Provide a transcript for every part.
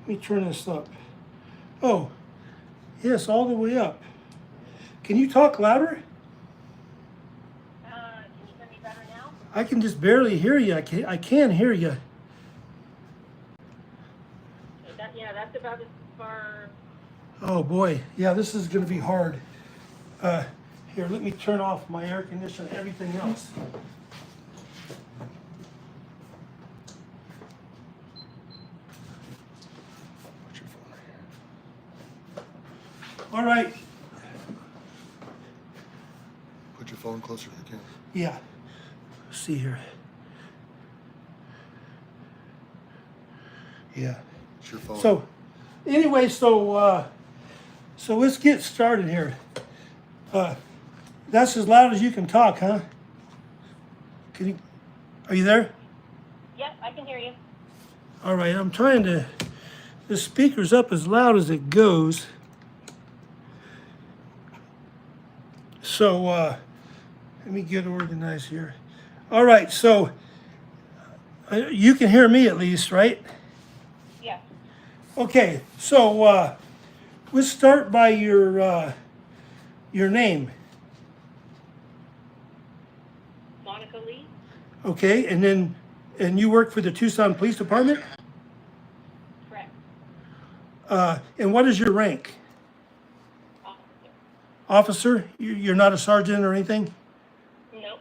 Let me turn this up. Oh, yes, all the way up. Can you talk louder? Can you hear me better now? I can just barely hear you. I can hear you. Yeah, that's about as far. Oh boy, yeah, this is going to be hard. Here, let me turn off my air conditioner and everything else. All right. Put your phone closer to the camera. Yeah. Let's see here. Yeah. It's your phone. So, anyway, so let's get started here. That's as loud as you can talk, huh? Can you? Are you there? Yep, I can hear you. All right. I'm trying to. The speaker's up as loud as it goes. So let me get organized here. All right. So you can hear me at least, right? Yes. Okay. So let's start by your name. Monica Lee? Okay, and you work for the Tucson Police Department? Correct. And what is your rank? Officer. Officer? You're not a sergeant or anything? Nope.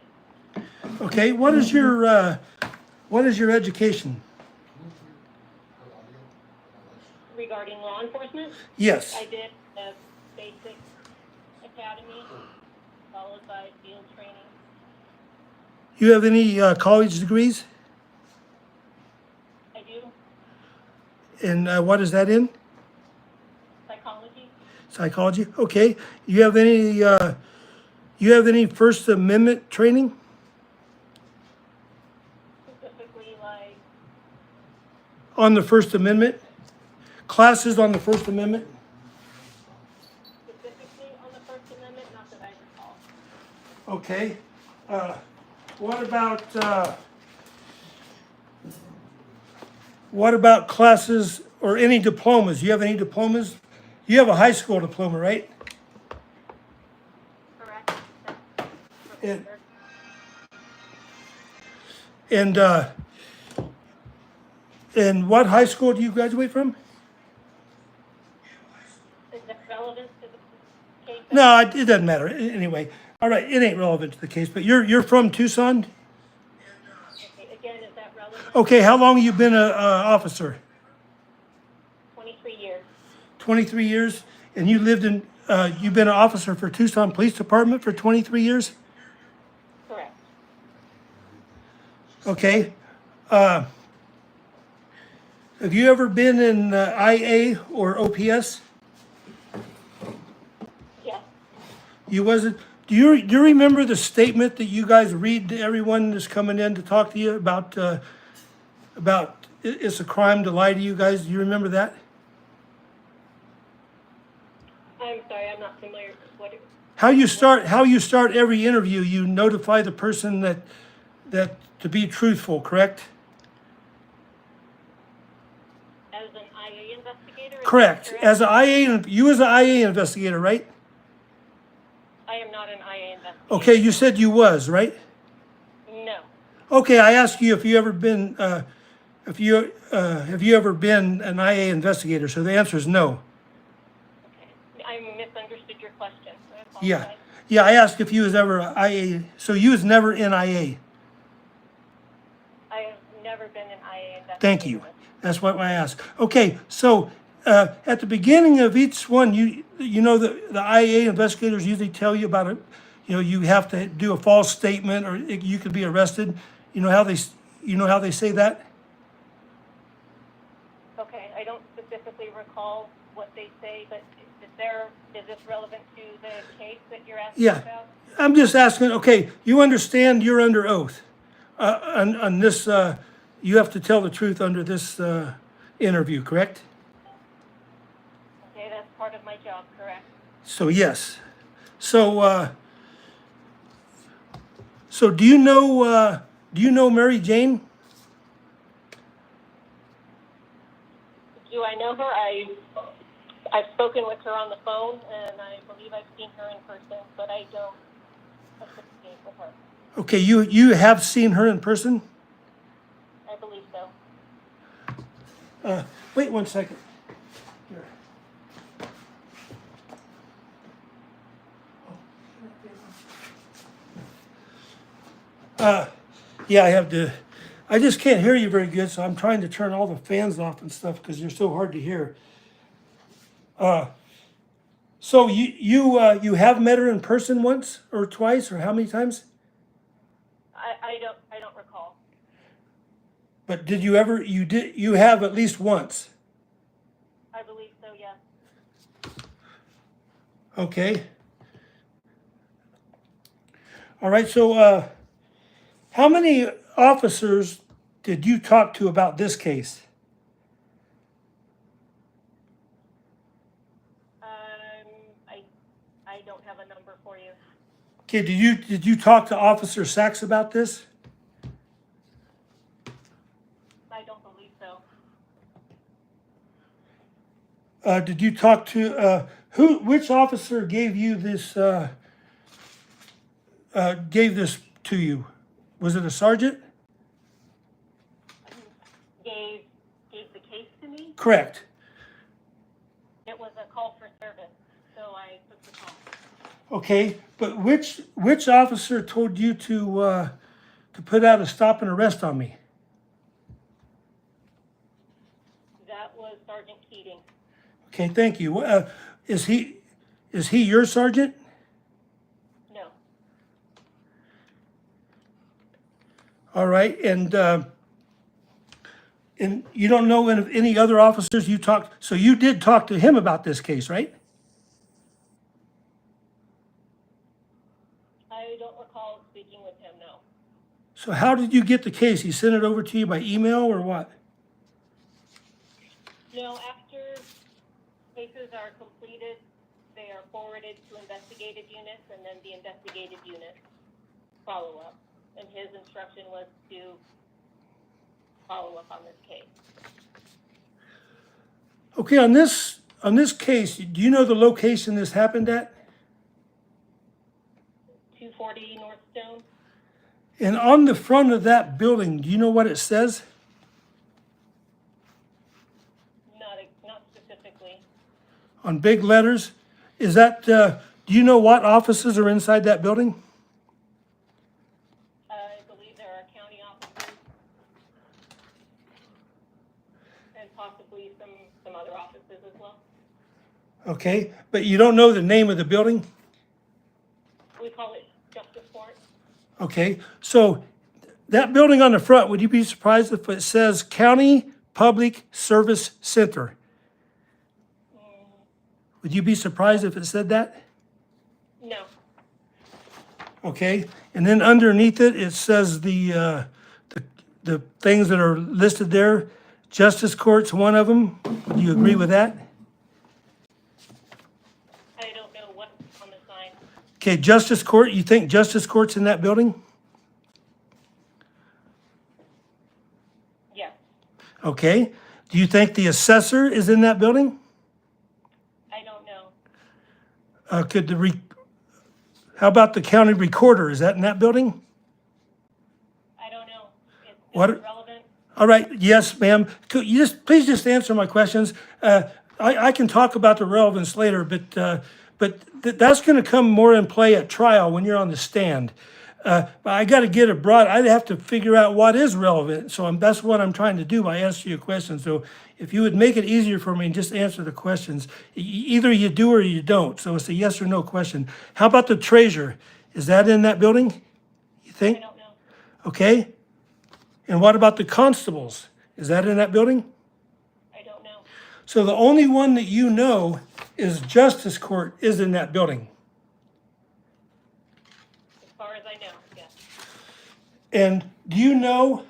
Okay, what is your education? Regarding law enforcement, Yes. I did the basic academy, followed by field training. You have any college degrees? I do And what is that in? psychology. Psychology? Okay. You have any First Amendment training? Specifically, like, On the First Amendment? Classes on the First Amendment? specifically on the First Amendment, not that I recall. Okay. What about classes or any diplomas? Do you have any diplomas? You have a high school diploma, right? Correct. And- And what high school do you graduate from? Is that relevant to the case? No, it doesn't matter. Anyway, all right, it ain't relevant to the case. But you're from Tucson. Okay, again, is that relevant? Okay, how long have you been a officer? 23 years. 23 years, and you lived in. You've been an officer for Tucson Police Department for 23 years. Correct. Okay. Have you ever been in IA or OPS? Yes. You wasn't. Do you remember the statement that you guys read to everyone that's coming in to talk to you about it's a crime to lie to you guys? Do you remember that? I'm sorry, I'm not familiar with what it. How you start every interview, you notify the person that to be truthful, correct? As an IA investigator? is Correct. that As an IA, you as an IA investigator, right? I am not an IA investigator. Okay, you said you was, right? No. Okay, I asked you if you ever been have you ever been an IA investigator? So the answer is no. Okay. I misunderstood your question. So I Yeah, apologize. yeah. I asked if you was ever a IA. So you was never in IA. I have never been an IA investigator. Thank you. That's what I asked. Okay, so at the beginning of each one, you know the IA investigators usually tell you about it. You know, you have to do a false statement, or you could be arrested. You know how they say that. Okay, I don't specifically recall what they say, but is this relevant to the case that you're asking Yeah, about? I'm just asking. Okay, you understand you're under oath on this. You have to tell the truth under this interview, correct? Okay, that's part of my job, correct? So yes. So do you know Mary Jane? Do I know her? I've spoken with her on the phone, and I believe I've seen her in person, but I don't associate with her. Okay, you have seen her in person? I believe so. Wait 1 second. Here. Yeah, I have to. I just can't hear you very good, so I'm trying to turn all the fans off and stuff because you're so hard to hear. So you have met her in person once or twice or how many times? I don't recall. But did you ever? You have at least once. I believe so, yes. Okay. All right. So how many officers did you talk to about this case? I don't have a number for you. Okay. Did you talk to Officer Sachs about this? I don't believe so. Did you talk to which officer gave you this? Gave this to you? Was it a sergeant? Gave the case to me? Correct. It was a call for service, so I took the call. Okay, but which officer told you to put out a stop and arrest on me? That was Sergeant Keating. Okay, thank you. Is he your sergeant? No. All right, and you don't know any other officers you talked. So you did talk to him about this case, right? I don't recall speaking with him, no. So how did you get the case? He sent it over to you by email or what? No, after cases are completed, they are forwarded to investigative units, and then the investigative units follow up. And his instruction was to follow up on this case. Okay, on this case, do you know the location this happened at? 240 North Stone? And on the front of that building, do you know what it says? Not specifically. On big letters? Is that, do you know what offices are inside that building? I believe there are county offices and possibly some other offices as well. Okay, but you don't know the name of the building? We call it Justice Court. Okay, so that building on the front, would you be surprised if it says County Public Service Center? Would you be surprised if it said that? No. Okay, and then underneath it, it says the things that are listed there. Justice Court's one of them. Do you agree with that? I don't know what's on the sign. Okay, Justice Court, you think Justice Court's in that building? Yes. Okay, do you think the assessor is in that building? I don't know. How about the county recorder? Is that in that building? I don't know. It's What- relevant. All right, yes, ma'am. Could you please just answer my questions? I can talk about the relevance later, but that's going to come more in play at trial when you're on the stand. But I got to get it broad. I'd have to figure out what is relevant. So that's what I'm trying to do by answering your questions. So if you would make it easier for me and just answer the questions, either you do or you don't. So it's a yes or no question. How about the treasurer? Is that in that building? You I think? don't know. Okay. And what about the constables? Is that in that building? I don't know. So the only one that you know is Justice Court is in that building. As far as I know, yes. And do you know,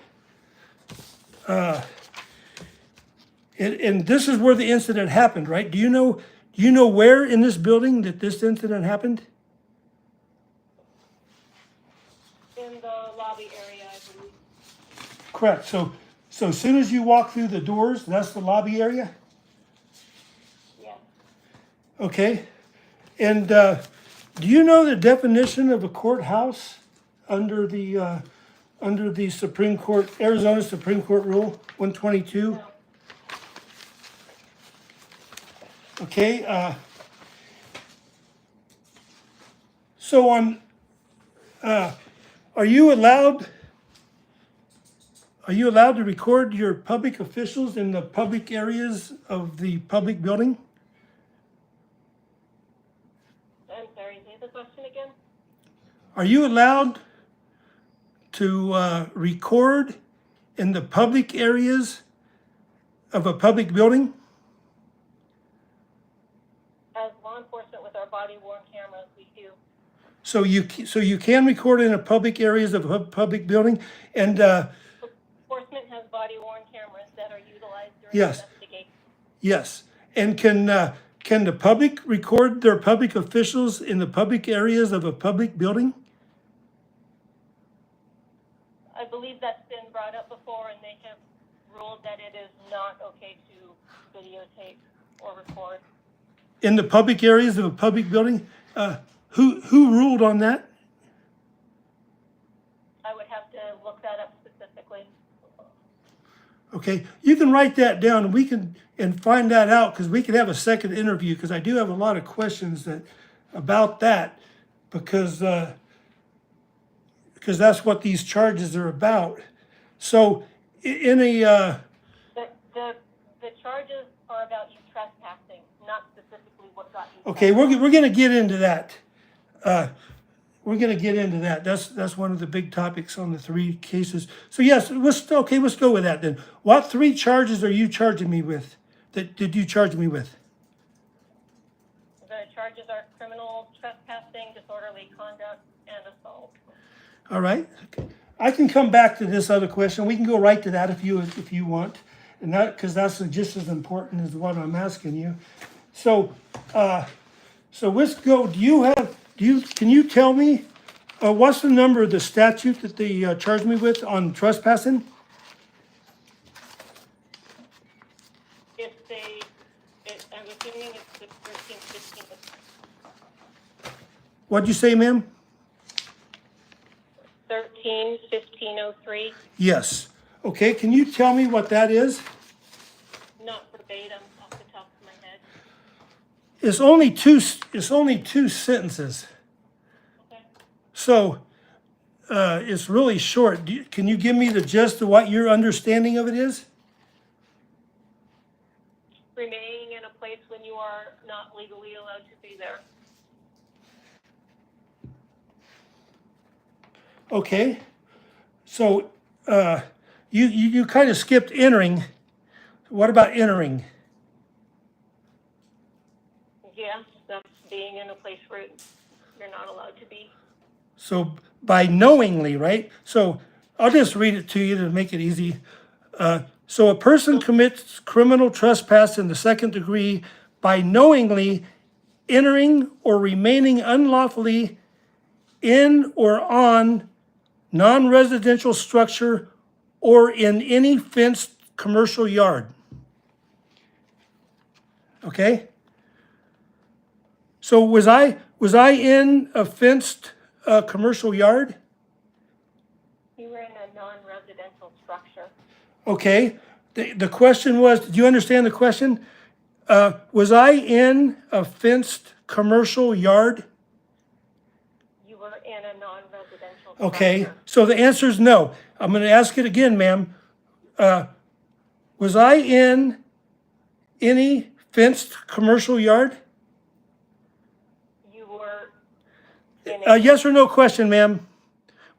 and this is where the incident happened, right? Do you know where in this building that this incident happened? In the lobby area, I believe. Correct. So as soon as you walk through the doors, that's the lobby area? Okay, and do you know the definition of a courthouse under the Supreme Court, Arizona Supreme Court Rule 122? No. Okay, so are you allowed to record your public officials in the public areas of the public building? I'm sorry, say the question again? Are you allowed to record in the public areas of a public building? As law enforcement with our body worn cameras, we do. So you can record in the public areas of a public building, and Enforcement has body worn cameras that are utilized during Yes. investigation. yes, and can the public record their public officials in the public areas of a public building? I believe that's been brought up before, and they have ruled that it is not okay to videotape or record. In the public areas of a public building? Who ruled on that? I would have to look that up specifically. Okay, you can write that down, and we can find that out, because we could have a second interview, because I do have a lot of questions about that, because that's what these charges are about. So in a The charges are about you trespassing, not specifically what got you. okay, we're gonna get into that. We're gonna get into that. That's one of the big topics on the 3 cases. So yes, let's go with that then. What 3 charges are you charging me with? Did you charge me with? The charges are criminal trespassing, disorderly conduct, and assault. All right. I can come back to this other question. We can go right to that if you want, and that, because that's just as important as what I'm asking you. So let's go. Can you tell me what's the number of the statute that they charged me with on trespassing? I'm assuming it's the 1315. What'd you say, ma'am? 13-1503, Yes. Okay. Can you tell me what that is? not verbatim off the top of my head. It's only two sentences. Okay. So it's really short. Can you give me the gist of what your understanding of it is? Remaining in a place when you are not legally allowed to be there. Okay. So you kind of skipped entering. What about entering? Yeah, that's being in a place where you're not allowed to be. So by knowingly, right? So I'll just read it to you to make it easy. So a person commits criminal trespass in the 2nd degree by knowingly entering or remaining unlawfully in or on non-residential structure or in any fenced commercial yard. Okay? So was I in a fenced commercial yard? You were in a non-residential structure. Okay. The question was, did you understand the question? Was I in a fenced commercial yard? You were in a non-residential structure. Okay, so the answer is no. I'm going to ask it again, ma'am. Was I in any fenced commercial yard? You were in A yes or no question, ma'am.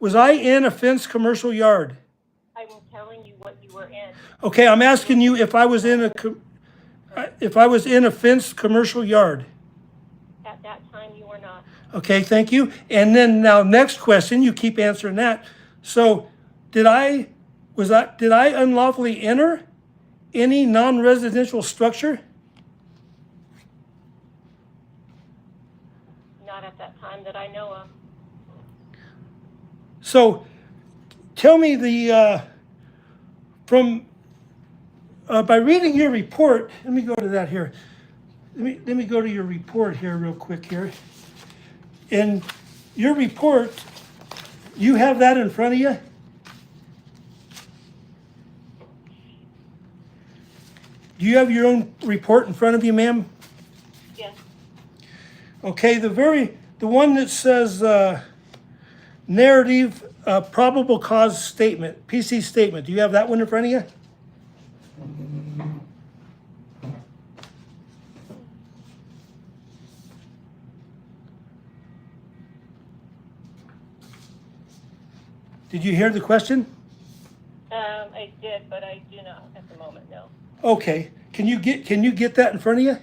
Was I in a fenced commercial yard? I'm telling you what you were in. Okay, I'm asking you if I was in a fenced commercial yard. At that time, you were not. Okay, thank you. And then now next question, you keep answering that. So did I unlawfully enter any non-residential structure? Not at that time that I know of. So tell me by reading your report, let me go to that here. let me go to your report here real quick here. In your report, you have that in front of you? Do you have your own report in front of you, ma'am? Yes, Okay, the one that says, narrative, probable cause statement, PC statement, do you have that one in front of you? Did you hear the question? I did, but I do not at the moment, no. Okay, can you get that in front of you?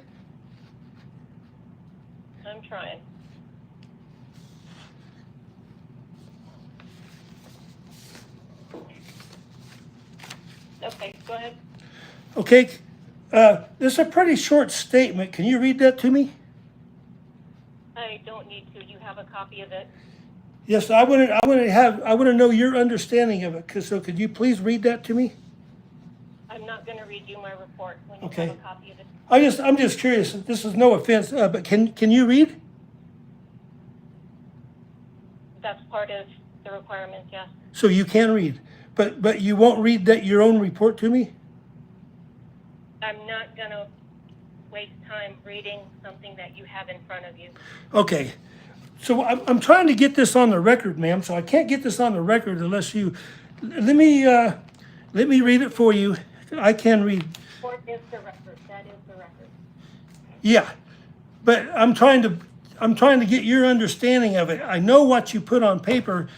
I'm trying. Okay, go ahead. Okay, this is a pretty short statement. Can you read that to me? I don't need to. You have a copy of it? Yes, I want to know your understanding of it. So could you please read that to me? I'm not gonna read you my report when you Okay. have a copy of it. I'm just curious. This is no offense, but can you read? That's part of the requirements, yes. So you can read, but you won't read that your own report to me? I'm not gonna waste time reading something that you have in front of you. Okay. So I'm trying to get this on the record, ma'am. So I can't get this on the record unless you let me read it for you. I can read. Report is the record. That is the record. Yeah, but I'm trying to get your understanding of it. I know what you put on paper,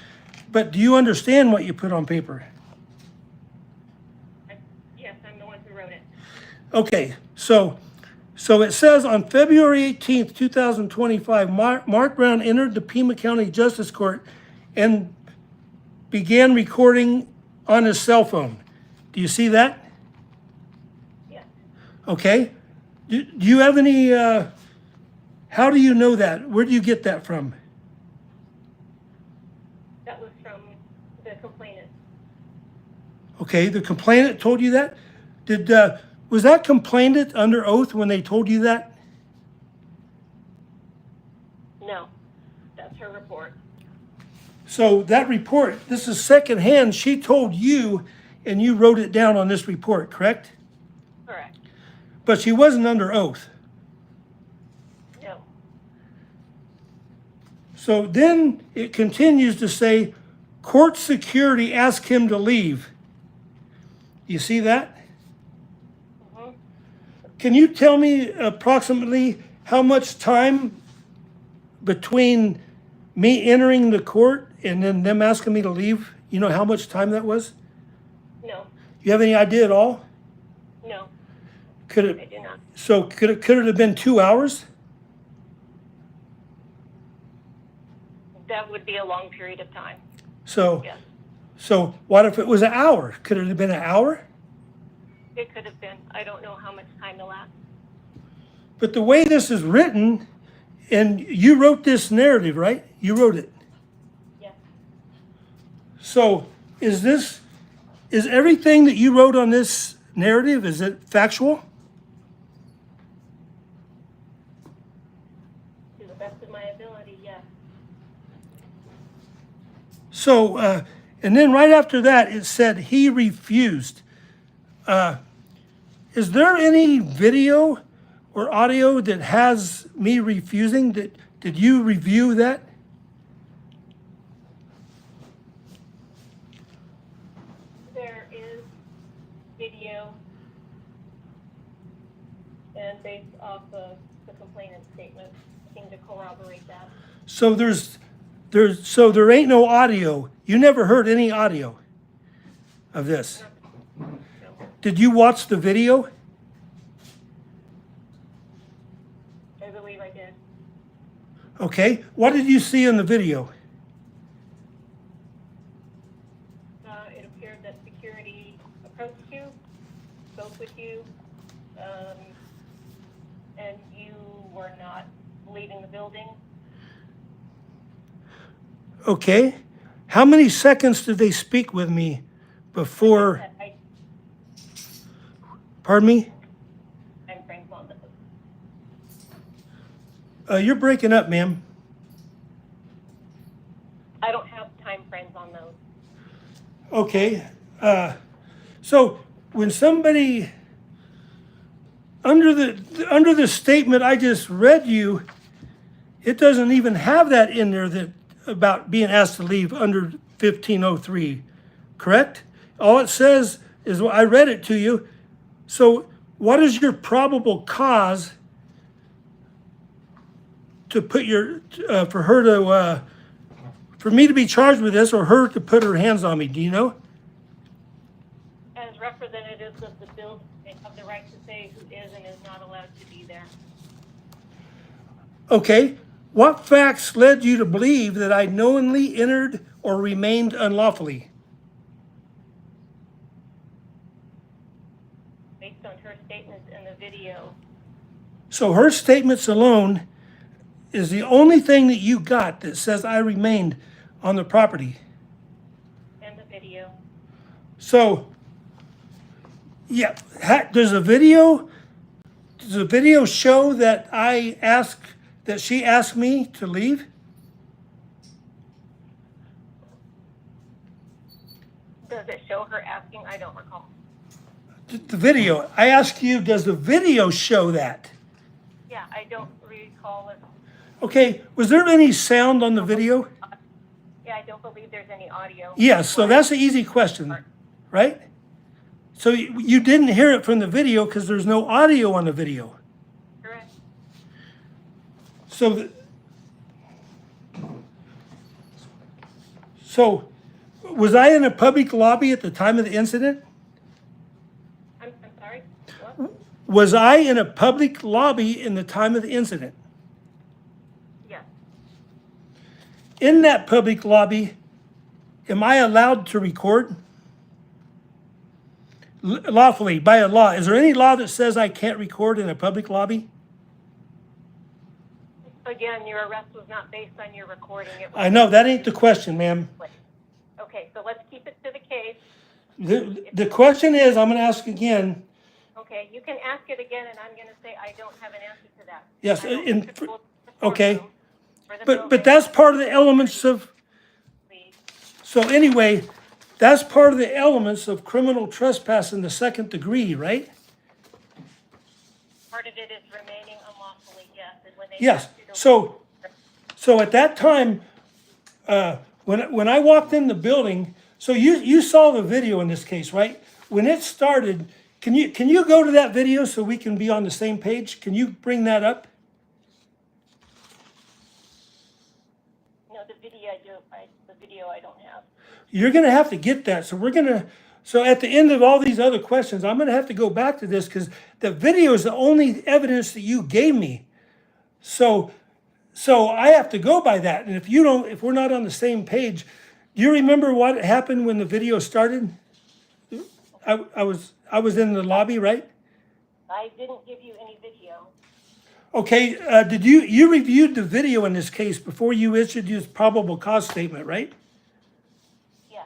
but do you understand what you put on paper? Yes, I'm the one who wrote it. Okay, so it says on February 18th, 2025, Mark Brown entered the Pima County Justice Court and began recording on his cell phone. Do you see that? Yes. Okay. Do you have any, how do you know that? Where do you get that from? That was from the complainant. Okay, the complainant told you that? Was that complainant under oath when they told you that? No, that's her report. So that report, this is secondhand, she told you and you wrote it down on this report, correct? Correct. But she wasn't under oath. No. So then it continues to say, court security asked him to leave. You see that? Mm-hmm. Can you tell me approximately how much time between me entering the court and then them asking me to leave? You know how much time that was? No. You have any idea at all? No, Could I it? do not. So could it have been 2 hours? That would be a long period of time. So Yes. so what if it was an hour? Could it have been an hour? It could have been. I don't know how much time elapsed. But the way this is written, and you wrote this narrative, right? You wrote it. Yes. So is everything that you wrote on this narrative, is it factual? To the best of my ability, yes. So, and then right after that, it said he refused. Is there any video or audio that has me refusing? Did you review that? There is video, and based off of the complainant's statement, seem to corroborate that. So so there ain't no audio. You never heard any audio of this. No. Did you watch the video? I believe I did. Okay. What did you see in the video? It appeared that security approached you, spoke with you, and you were not leaving the building. Okay. How many seconds did they speak with me before? Pardon me? Time frames on this. You're breaking up, ma'am. I don't have time frames on those. Okay. So when somebody under the statement I just read you, it doesn't even have that in there that about being asked to leave under 1503, correct? All it says is I read it to you. So what is your probable cause to put for her to for me to be charged with this or her to put her hands on me? Do you know? As representatives of the building, they have the right to say who is and is not allowed to be there. Okay. What facts led you to believe that I knowingly entered or remained unlawfully? Based on her statements in the video, So her statements alone is the only thing that you got that says I remained on the property. and the video. So, yeah, does the video show that she asked me to leave? Does it show her asking? I don't recall. The video. I ask you, does the video show that? Yeah, I don't recall it. Okay, was there any sound on the video? Yeah, I don't believe there's any audio. Yes, so that's an easy question, right? So you didn't hear it from the video because there's no audio on the video. Correct. So was I in a public lobby at the time of the incident? I'm sorry? What? Was I in a public lobby in the time of the incident? Yes. In that public lobby, am I allowed to record? Lawfully, by a law. Is there any law that says I can't record in a public lobby? Again, your arrest was not based on your recording. It was I know, that ain't the question, ma'am. Okay, so let's keep it to the case. The question is, I'm gonna ask again, Okay, you can ask it again, and I'm gonna say I don't have an answer to that. yes, I don't in, control the okay, courtroom or the but building. that's part of the elements of, Please. so anyway, that's part of the elements of criminal trespass in the second degree, right? Part of it is remaining unlawfully, yes, and when they. Yes, ask you to- so at that time, when I walked in the building, so you saw the video in this case, right? When it started, can you go to that video so we can be on the same page? Can you bring that up? No, the video I don't have. You're gonna have to get that. So at the end of all these other questions, I'm gonna have to go back to this because the video is the only evidence that you gave me. So I have to go by that. And if we're not on the same page, do you remember what happened when the video started? I was in the lobby, right? I didn't give you any video. Okay, did you reviewed the video in this case before you issued your probable cause statement, right? Yes,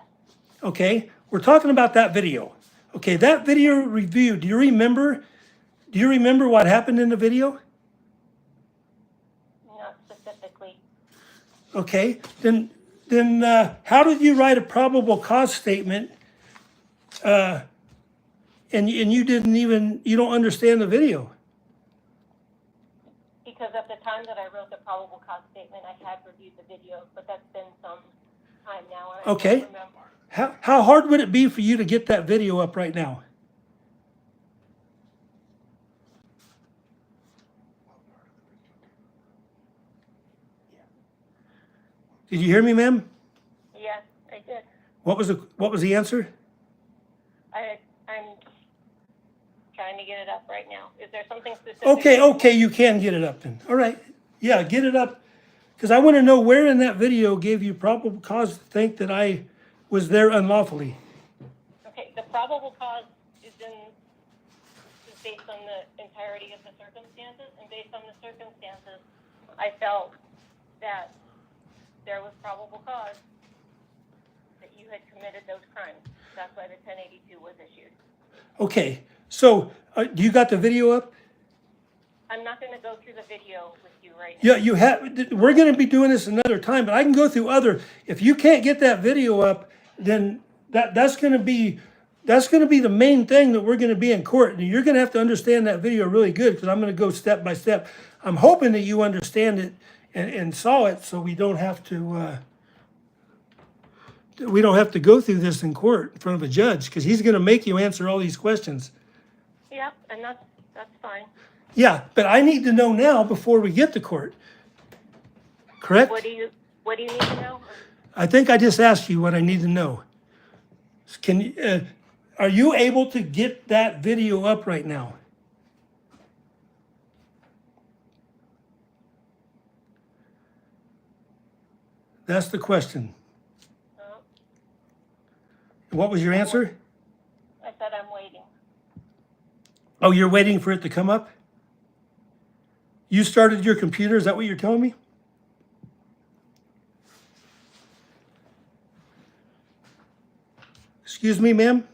Okay, we're talking about that video. Okay, that video review, do you remember what happened in the video? not specifically. Okay, then how did you write a probable cause statement? And you don't understand the video? Because at the time that I wrote the probable cause statement, I had reviewed the video, but that's been some time now, and I Okay. don't remember. How hard would it be for you to get that video up right now? Did you hear me, ma'am? Yes, I did. What was the answer? I'm trying to get it up right now. Is there something specific? Okay, you can get it up then. All right. Yeah, get it up. Because I want to know where in that video gave you probable cause to think that I was there unlawfully. Okay, the probable cause is based on the entirety of the circumstances, and based on the circumstances, I felt that there was probable cause that you had committed those crimes. That's why the 1082 was issued. Okay, so do you got the video up? I'm not gonna go through the video with you right now. Yeah, you have, we're gonna be doing this another time, but I can go through other, if you can't get that video up, then that's gonna be the main thing that we're gonna be in court. And you're gonna have to understand that video really good, because I'm gonna go step by step. I'm hoping that you understand it and saw it, so we don't have to go through this in court in front of a judge, because he's gonna make you answer all these questions. Yep, and that's fine. Yeah, but I need to know now before we get to court. Correct? What do you need to know? I think I just asked you what I need to know. Can you, are you able to get that video up right now? That's the question. No, What was your answer? I said I'm waiting. Oh, you're waiting for it to come up? You started your computer, is that what you're telling me? Excuse me, ma'am?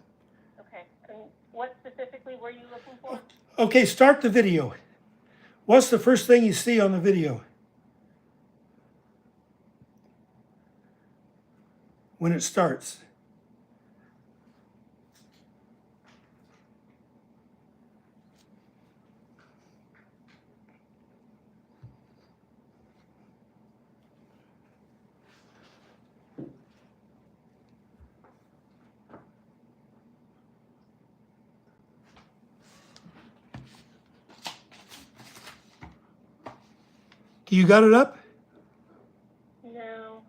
Okay, and what specifically were you looking for? Okay, start the video. What's the first thing you see on the video? When it starts. You got it up? No.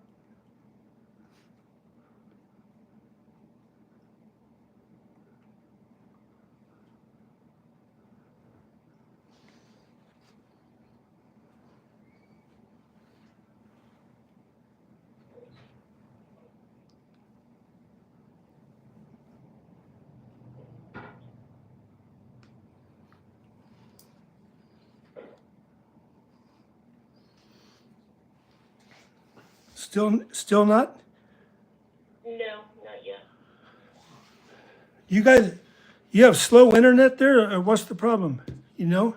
Still not? No, not yet. You guys, you have slow internet there, or what's the problem? You know?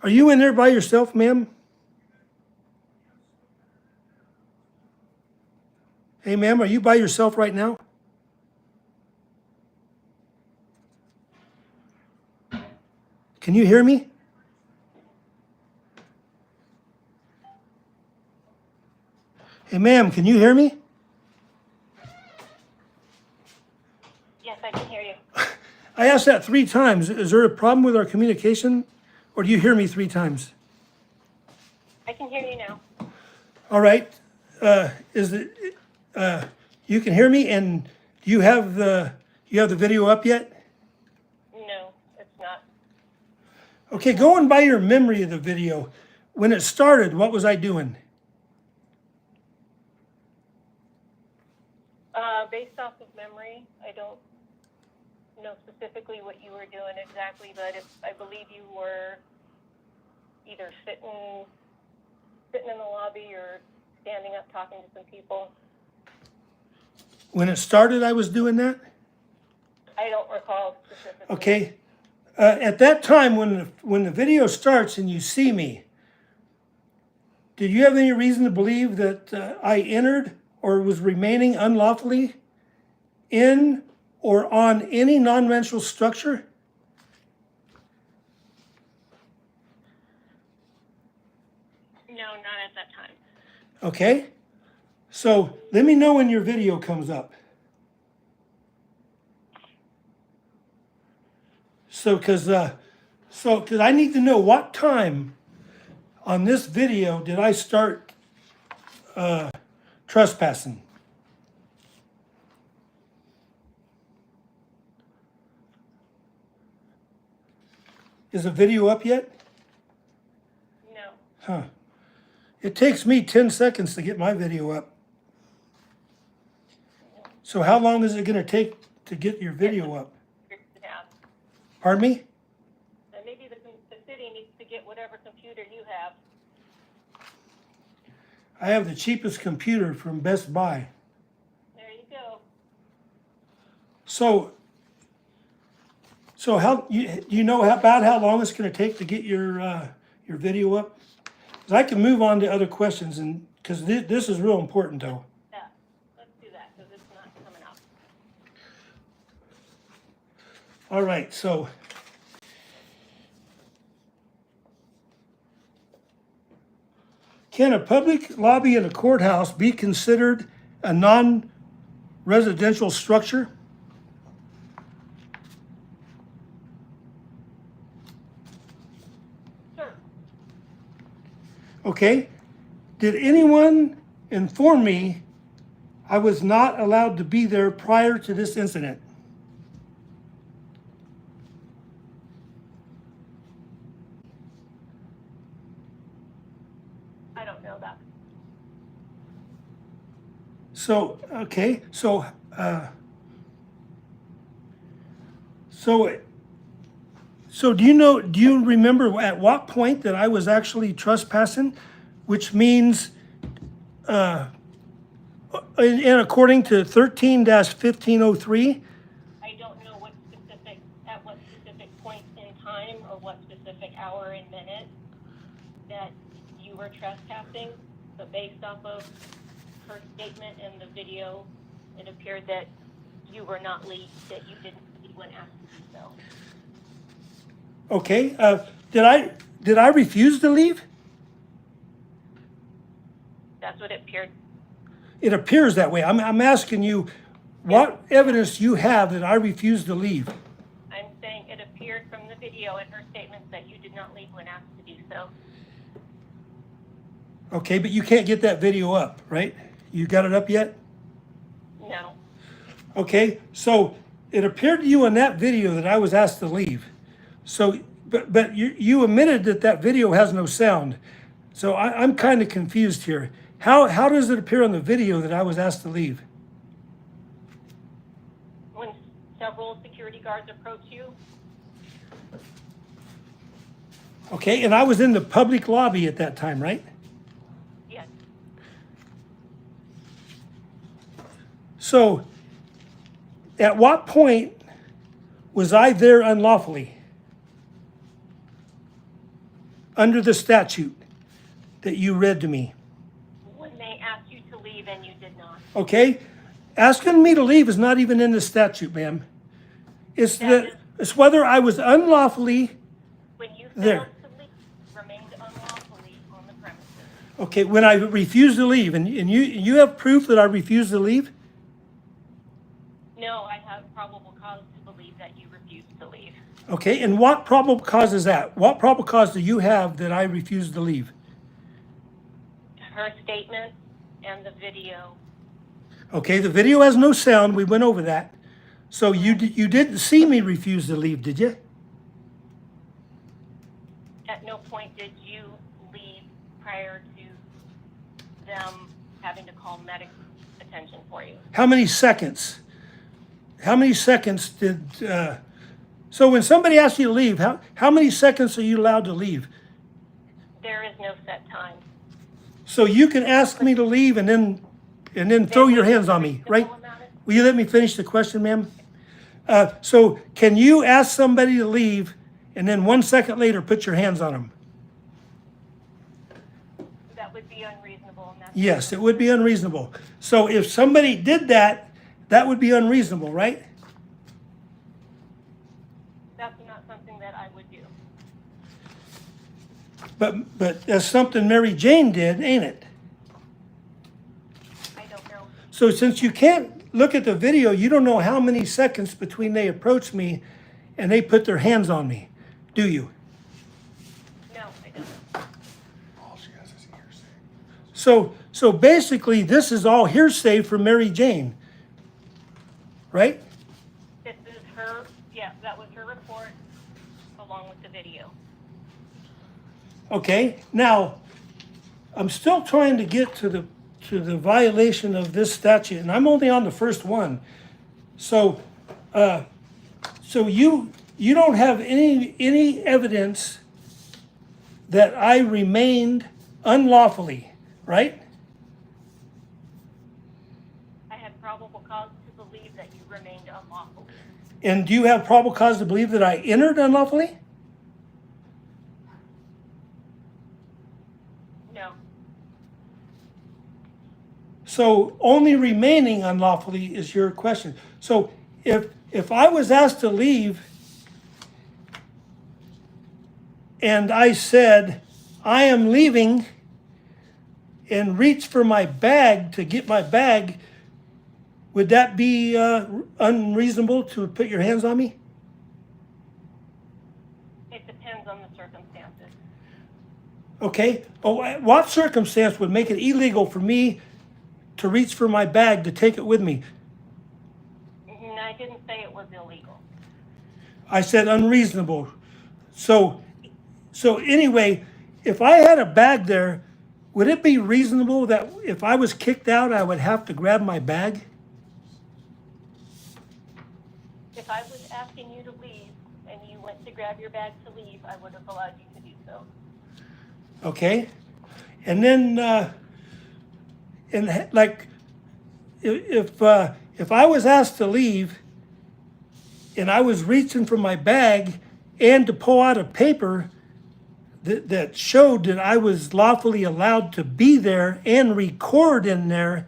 Are you in there by yourself, ma'am? Hey, ma'am, are you by yourself right now? Can you hear me? Hey, ma'am, can you hear me? Yes, I can hear you. I asked that 3 times. Is there a problem with our communication? Or do you hear me 3 times? I can hear you now. All right. You can hear me, and do you have the video up yet? No, it's not. Okay, going by your memory of the video, when it started, what was I doing? Based off of memory, I don't know specifically what you were doing exactly, but I believe you were either sitting in the lobby or standing up talking to some people. When it started, I was doing that? I don't recall specifically. Okay. At that time, when the video starts and you see me, did you have any reason to believe that I entered or was remaining unlawfully in or on any non-residential structure? No, not at that time. Okay. So let me know when your video comes up. So, cause I need to know what time on this video did I start trespassing. Is the video up yet? No. Huh. It takes me 10 seconds to get my video up. So how long is it gonna take to get your video up? Yeah. Pardon me? And maybe the city needs to get whatever computer you have. I have the cheapest computer from Best Buy. There you go. So how, you know about how long it's gonna take to get your video up? 'Cause I can move on to other questions and, cause this is real important though. Yeah, let's do that, because it's not coming up. All right, so. Can a public lobby in a courthouse be considered a non-residential structure? Sure. Okay. Did anyone inform me I was not allowed to be there prior to this incident? I don't know that. So, okay, so do you remember at what point that I was actually trespassing? Which means, and according to 13-1503, I don't know at what specific point in time or what specific hour and minute that you were trespassing, but based off of her statement and the video, it appeared that you were not late, that you didn't leave when asked to do so. okay, did I refuse to leave? That's what it appeared. It appears that way. I'm asking you, what evidence you have that I refused to leave? I'm saying it appeared from the video and her statements that you did not leave when asked to do so. Okay, but you can't get that video up, right? You got it up yet? No. Okay, so it appeared to you in that video that I was asked to leave. So, but you admitted that that video has no sound. So I'm kind of confused here. How does it appear on the video that I was asked to leave? When several security guards approach you, Okay, and I was in the public lobby at that time, right? yes, So, at what point was I there unlawfully? Under the statute that you read to me. when they asked you to leave and you did not. Okay? Asking me to leave is not even in the statute, ma'am. It's it's whether I was unlawfully When you there. failed to leave, remained unlawfully on the premises. Okay, when I refused to leave, and you have proof that I refused to leave? No, I have probable cause to believe that you refused to leave. Okay, and what probable cause is that? What probable cause do you have that I refused to leave? Her statement and the video. Okay, the video has no sound. We went over that. So you didn't see me refuse to leave, did you? At no point did you leave prior to them having to call medic attention for you. How many seconds? How many seconds did? So when somebody asks you to leave, how many seconds are you allowed to leave? There is no set time. So you can ask me to leave and then throw your hands on me, right? Will you let me finish the question, ma'am? So can you ask somebody to leave and then 1 second later put your hands on them? That would be unreasonable, and that's. Yes, it would be unreasonable. So if somebody did that, that would be unreasonable, right? That's not something that I would do. But that's something Mary Jane did, ain't it? I don't know. So since you can't look at the video, you don't know how many seconds between they approached me and they put their hands on me, do you? No, I don't. All she has is hearsay. So basically, this is all hearsay from Mary Jane, right? This is her, yeah, that was her report along with the video. Okay, now, I'm still trying to get to the violation of this statute, and I'm only on the first one. So you don't have any evidence that I remained unlawfully, right? I had probable cause to believe that you remained unlawfully. And do you have probable cause to believe that I entered unlawfully? No. So only remaining unlawfully is your question. So if I was asked to leave and I said, I am leaving, and reached for my bag to get my bag, would that be unreasonable to put your hands on me? It depends on the circumstances. Okay. Oh, what circumstance would make it illegal for me to reach for my bag to take it with me? And I didn't say it was illegal. I said unreasonable. So anyway, if I had a bag there, would it be reasonable that if I was kicked out, I would have to grab my bag? If I was asking you to leave and you went to grab your bag to leave, I would have allowed you to do so. Okay. And then, like, if I was asked to leave and I was reaching for my bag and to pull out a paper that showed that I was lawfully allowed to be there and record in there,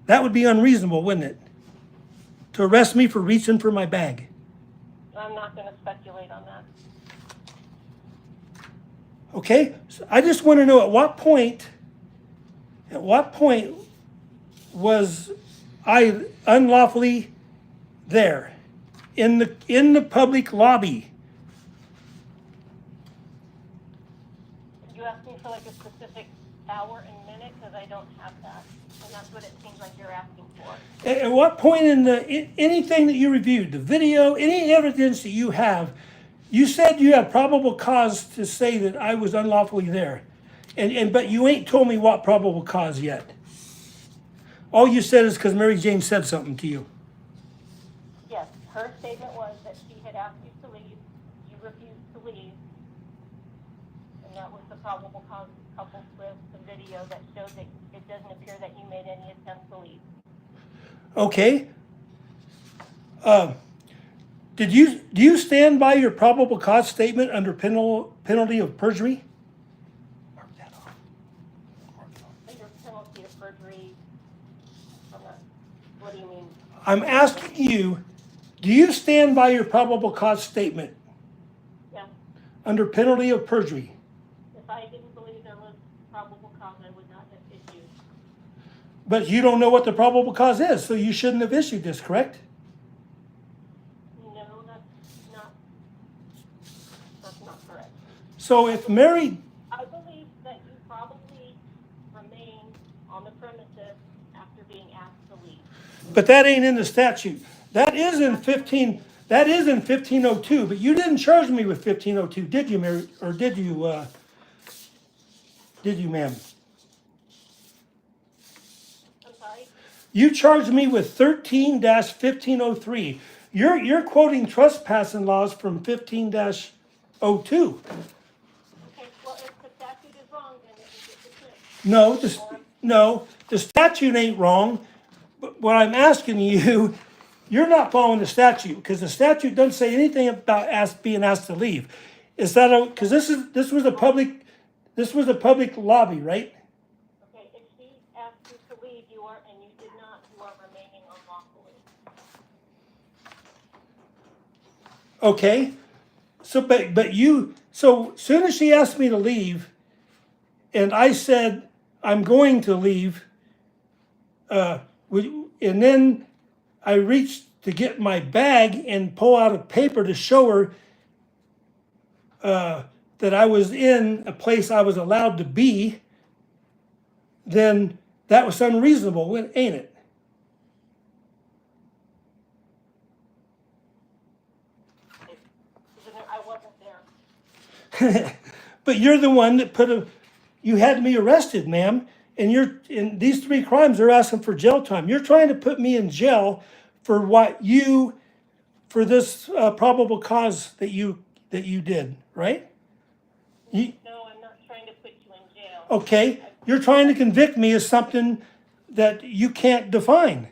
that would be unreasonable, wouldn't it? To arrest me for reaching for my bag. I'm not going to speculate on that. Okay? So I just want to know at what point was I unlawfully there in the public lobby? You asked me for like a specific hour and minute because I don't have that. And that's what it seems like you're asking for. At what point in anything that you reviewed, the video, any evidence that you have, you said you have probable cause to say that I was unlawfully there. But you ain't told me what probable cause yet. All you said is because Mary Jane said something to you. Yes, her statement was that she had asked you to leave, you refused to leave, and that was the probable cause coupled with the video that showed that it doesn't appear that you made any attempt to leave. Okay. Do you stand by your probable cause statement under penalty of perjury? Mark that off. Mark it off. Under penalty of perjury, I'm not, what do you mean? I'm asking you, do you stand by your probable cause statement Yeah, under penalty of perjury? if I didn't believe there was probable cause, I would not have issued. But you don't know what the probable cause is, so you shouldn't have issued this, correct? No, that's not correct. So if Mary, I believe that you probably remained on the premises after being asked to leave. but that ain't in the statute. That is in 1502, but you didn't charge me with 1502, did you, Mary, or did you, ma'am? I'm sorry? You charged me with 13-1503. You're quoting trespassing laws from 15-02. Okay, well, if the statute is wrong, then it will get dismissed. No, the statute ain't wrong. But what I'm asking you, you're not following the statute because the statute doesn't say anything about being asked to leave. Is that because this was a public lobby, right? Okay, if she asked you to leave, you are, and you did not, you are remaining unlawfully. Okay. So soon as she asked me to leave, and I said I'm going to leave, and then I reached to get my bag and pull out a paper to show her that I was in a place I was allowed to be, then that was unreasonable, ain't it? I wasn't there. But you're the one that you had me arrested, ma'am, and in these 3 crimes, they're asking for jail time. You're trying to put me in jail for this probable cause that you did, right? No, I'm not trying to put you in jail. Okay, you're trying to convict me of something that you can't define.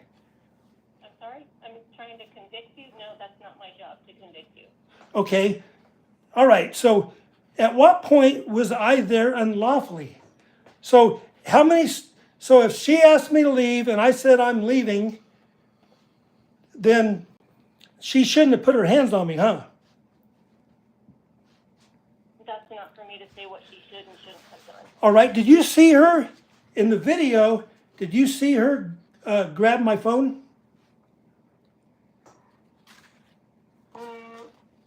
I'm sorry? sorry? I'm trying to convict you? No, that's not my job to convict you. Okay, all right, so at what point was I there unlawfully? So how many, so if she asked me to leave and I said I'm leaving, then she shouldn't have put her hands on me, huh? That's not for me to say what she should and shouldn't have done. All right, did you see her in the video? Did you see her grab my phone?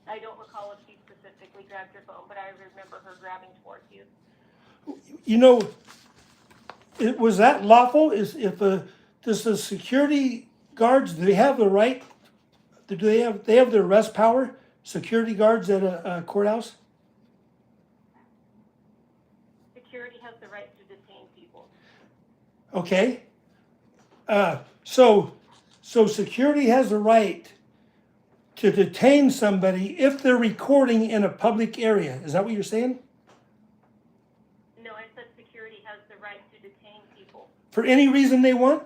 I don't recall if she specifically grabbed your phone, but I remember her grabbing towards you. You know, was that lawful? Does the security guards, do they have the right? Do they have the arrest power? Security guards at a courthouse? Security has the right to detain people. Okay. So security has the right to detain somebody if they're recording in a public area. Is that what you're saying? No, I said security has the right to detain people. For any reason they want?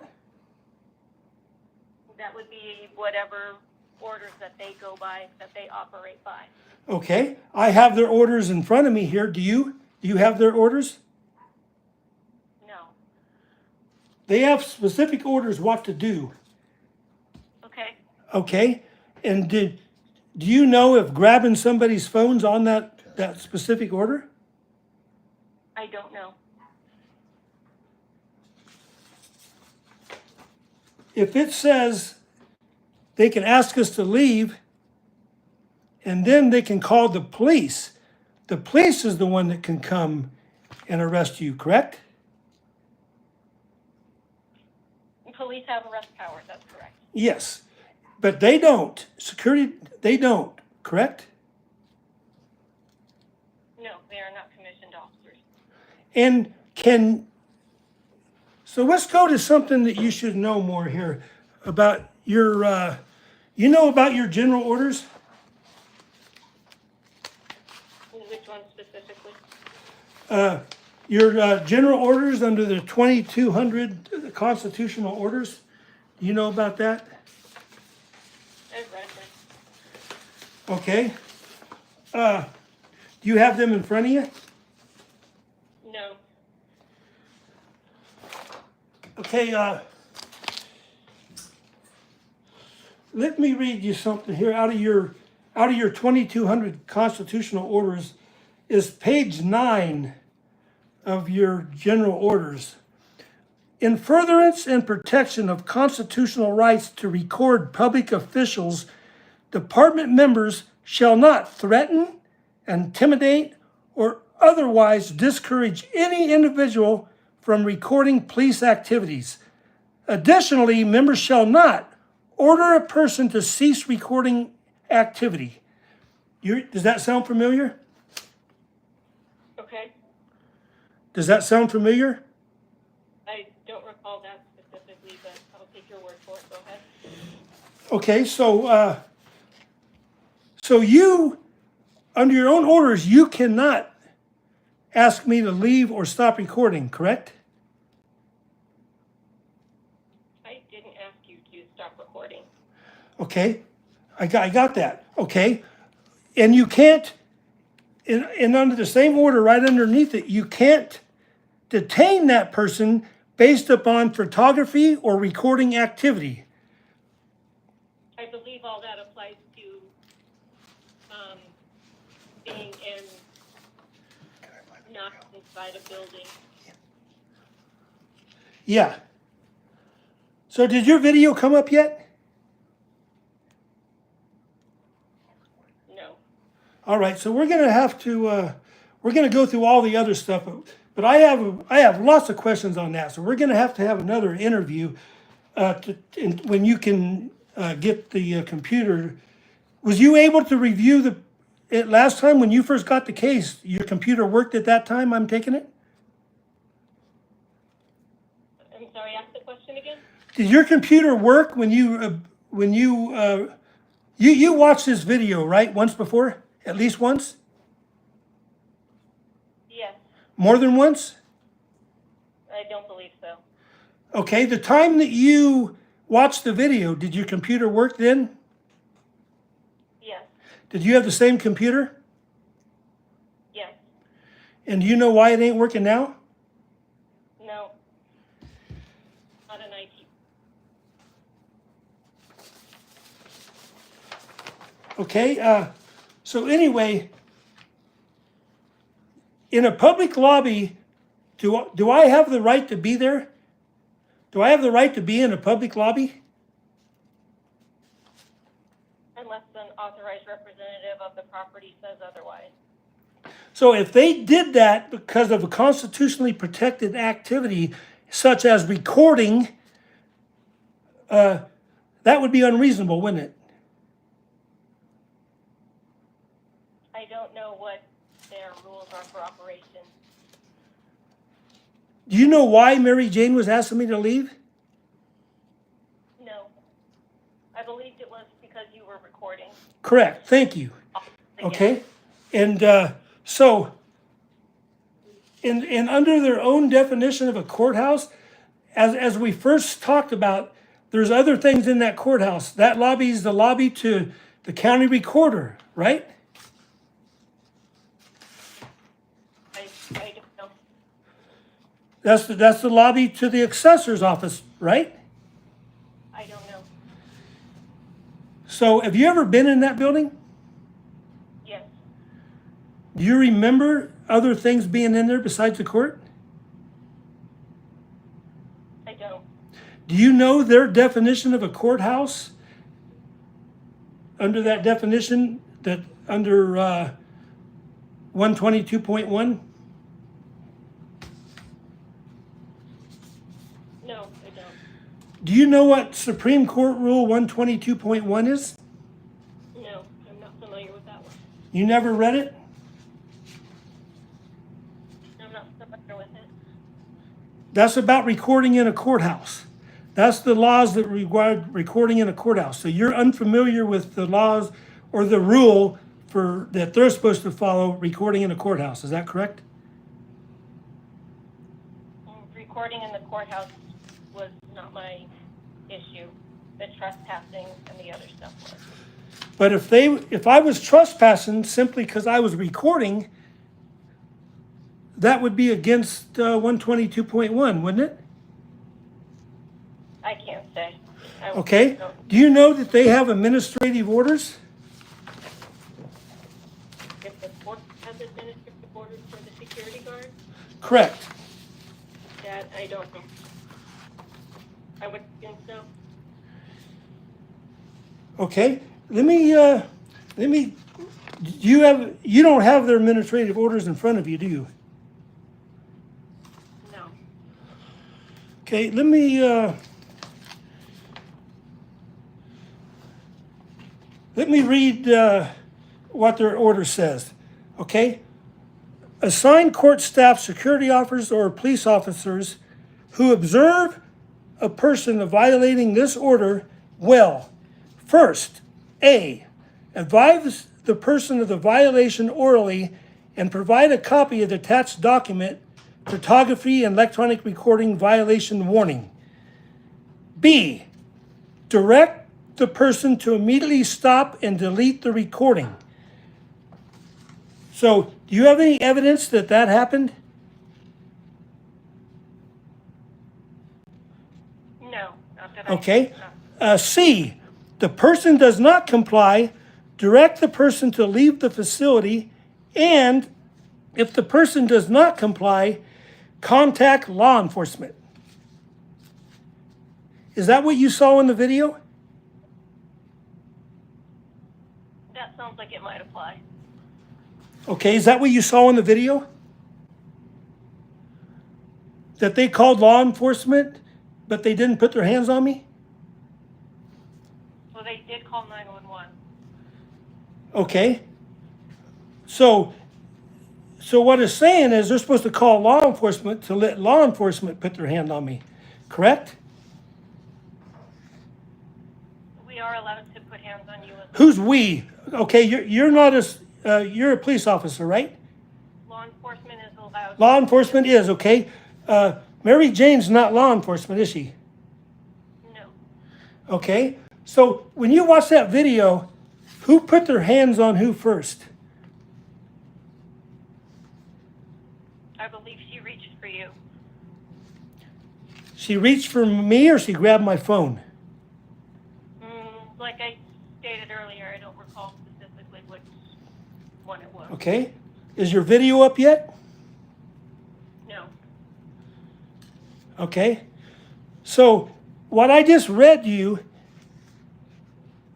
That would be whatever orders that they go by, that they operate by. Okay. I have their orders in front of me here. Do you? Do you have their orders? No. They have specific orders what to do. Okay. Okay. And do you know if grabbing somebody's phone's on that specific order? I don't know. If it says they can ask us to leave and then they can call the police is the one that can come and arrest you, correct? Police have arrest powers, that's correct. Yes. But they don't. Security, they don't, correct? No, they are not commissioned officers. And so let's go to something that you should know more here about your, you know about your general orders? Which one specifically? Your general orders under the 2200 constitutional orders. Do you know about that? I've read them. Okay. Do you have them in front of you? No. Okay, let me read you something here out of your 2200 constitutional orders is page 9 of your general orders. In furtherance and protection of constitutional rights to record public officials, department members shall not threaten, intimidate, or otherwise discourage any individual from recording police activities. Additionally, members shall not order a person to cease recording activity. Does that sound familiar? Okay. Does that sound familiar? I don't recall that specifically, but I'll take your word for it. Go ahead. Okay, so you, under your own orders, you cannot ask me to leave or stop recording, correct? I didn't ask you to stop recording. Okay, I got that. Okay, and you can't, and under the same order right underneath it, you can't detain that person based upon photography or recording activity. I believe all that applies to being not inside a building. Yeah. So did your video come up yet? No. All right, so we're gonna have to we're gonna go through all the other stuff, but I have lots of questions on that. So we're gonna have to have another interview when you can get the computer. Was you able to review it last time when you first got the case? Your computer worked at that time. I'm taking it. I'm sorry, ask the question again? Did your computer work when you watched this video, right? Once before, at least once. Yes. More than once? I don't believe so. Okay, the time that you watched the video, did your computer work then? Yes, Did you have the same computer? yes, And do you know why it ain't working now? no, not an IT. Okay, so anyway, in a public lobby, do I have the right to be there? Do I have the right to be in a public lobby? Unless an authorized representative of the property says otherwise. So if they did that because of a constitutionally protected activity, such as recording, that would be unreasonable, wouldn't it? I don't know what their rules are for operation. Do you know why Mary Jane was asking me to leave? No. I believed it was because you were recording. Correct, thank you. Okay, and so, in under their own definition of a courthouse, as we first talked about, there's other things in that courthouse. That lobby is the lobby to the county recorder, right? I don't know. That's the lobby to the assessor's office, right? I don't know. So, have you ever been in that building? Yes. Do you remember other things being in there besides the court? I don't. Do you know their definition of a courthouse? Under that definition, that under 122.1? No, I don't. Do you know what Supreme Court Rule 122.1 is? No, I'm not familiar with that one. You never read it? I'm not familiar with it. That's about recording in a courthouse. That's the laws that require recording in a courthouse. So you're unfamiliar with the laws or the rule for that they're supposed to follow recording in a courthouse. Is that correct? Recording in the courthouse was not my issue. The trespassing and the other stuff was. But if I was trespassing simply because I was recording, that would be against 122.1, wouldn't it? I can't say. Okay. don't- Do you know that they have administrative orders? If the court has administrative orders for the security guard, Correct. that I don't know. I would think so. Okay. You don't have their administrative orders in front of you, do you? No. Okay, let me read what their order says. Okay? Assign court staff, security officers, or police officers who observe a person violating this order will, first, A, advise the person of the violation orally and provide a copy of the attached document, photography and electronic recording violation warning. B, direct the person to immediately stop and delete the recording. So, do you have any evidence that that happened? No, not that I. Okay. no. C, the person does not comply, direct the person to leave the facility, and if the person does not comply, contact law enforcement. Is that what you saw in the video? That sounds like it might apply. Okay, is that what you saw in the video? That they called law enforcement, but they didn't put their hands on me? Well, they did call 911. Okay. So what it's saying is they're supposed to call law enforcement to let law enforcement put their hand on me, correct? We are allowed to put hands on you as Who's we? Okay, you're not you're a police officer, right? law enforcement is allowed. Law enforcement is, okay. Mary Jane's not law enforcement, is she? No. Okay? So when you watch that video, who put their hands on who first? I believe she reached for you. She reached for me or she grabbed my phone? Like I stated earlier, I don't recall specifically which one it was. Okay? Is your video up yet? No. Okay? So what I just read you,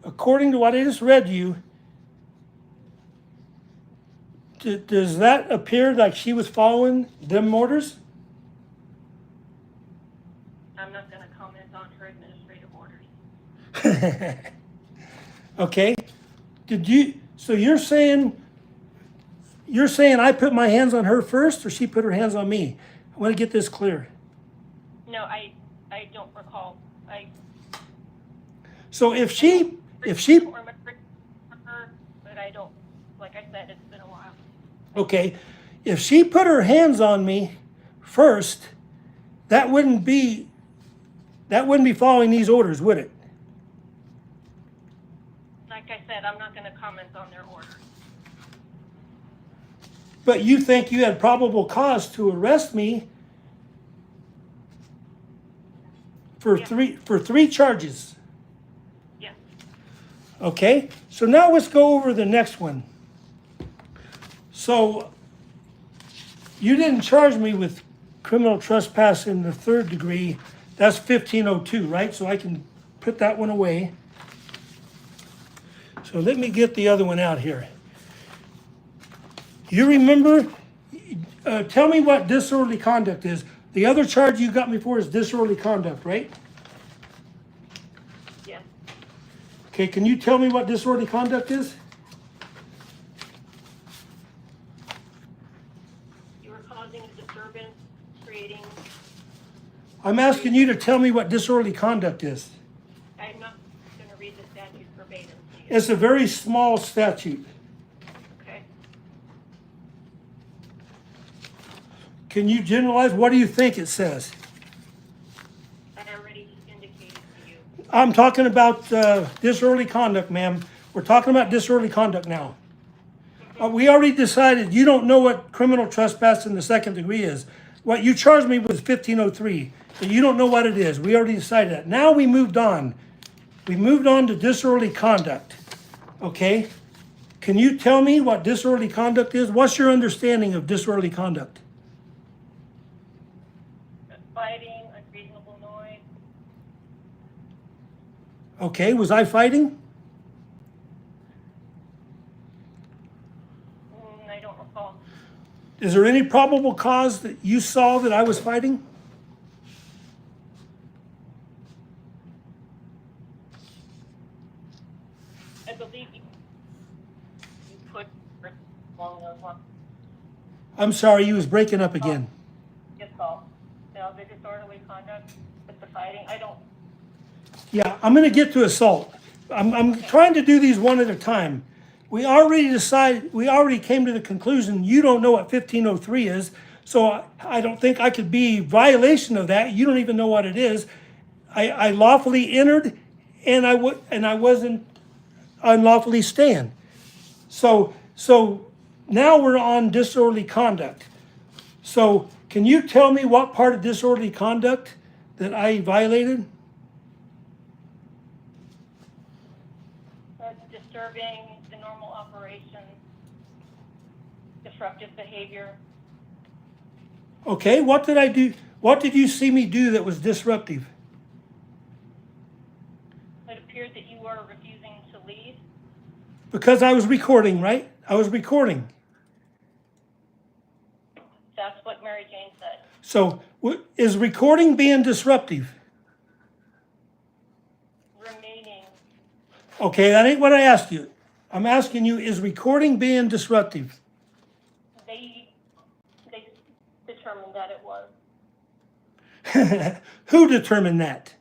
according to what I just read you, does that appear like she was following them orders? I'm not going to comment on her administrative orders. Okay? So you're saying I put my hands on her first or she put her hands on me? I want to get this clear. No, I don't recall. So if she, Remember her, but I don't, like I said, it's been a while. okay, if she put her hands on me first, that wouldn't be following these orders, would it? Like I said, I'm not going to comment on their orders. But you think you had probable cause to arrest me for Yeah. three charges. Yes. Okay, so now let's go over the next one. So you didn't charge me with criminal trespass in the third degree. That's 1502, right? So I can put that one away. So let me get the other one out here. You remember, tell me what disorderly conduct is. The other charge you got me for is disorderly conduct, right? Yes. Okay, can you tell me what disorderly conduct is? You were causing a disturbance, creating, I'm asking you to tell me what disorderly conduct is. I'm not going to read the statute verbatim to you. It's a very small statute. Okay. Can you generalize? What do you think it says? I already indicated to you. I'm talking about disorderly conduct, ma'am. We're talking about disorderly conduct now. We already decided you don't know what criminal trespass in the second degree is. What you charged me was 1503, but you don't know what it is. We already decided that. Now we moved on. We moved on to disorderly conduct. Okay? Can you tell me what disorderly conduct is? What's your understanding of disorderly conduct? Fighting, unreasonable noise. Okay, was I fighting? I don't recall. Is there any probable cause that you saw that I was fighting? I believe you put along those lines. I'm sorry, you was breaking up again. Assault. No, the disorderly conduct with the fighting. I don't. Yeah, I'm gonna get to assault. I'm trying to do these one at a time. We already came to the conclusion you don't know what 1503 is, so I don't think I could be violation of that. You don't even know what it is. I lawfully entered and I wasn't unlawfully staying. So now we're on disorderly conduct. So can you tell me what part of disorderly conduct that I violated? Disturbing the normal operation, disruptive behavior. Okay, what did I do? What did you see me do that was disruptive? It appeared that you were refusing to leave. Because I was recording, right? I was recording. That's what Mary Jane said. So is recording being disruptive? Remaining. Okay, that ain't what I asked you. I'm asking you, is recording being disruptive? They determined that it was. Who determined that?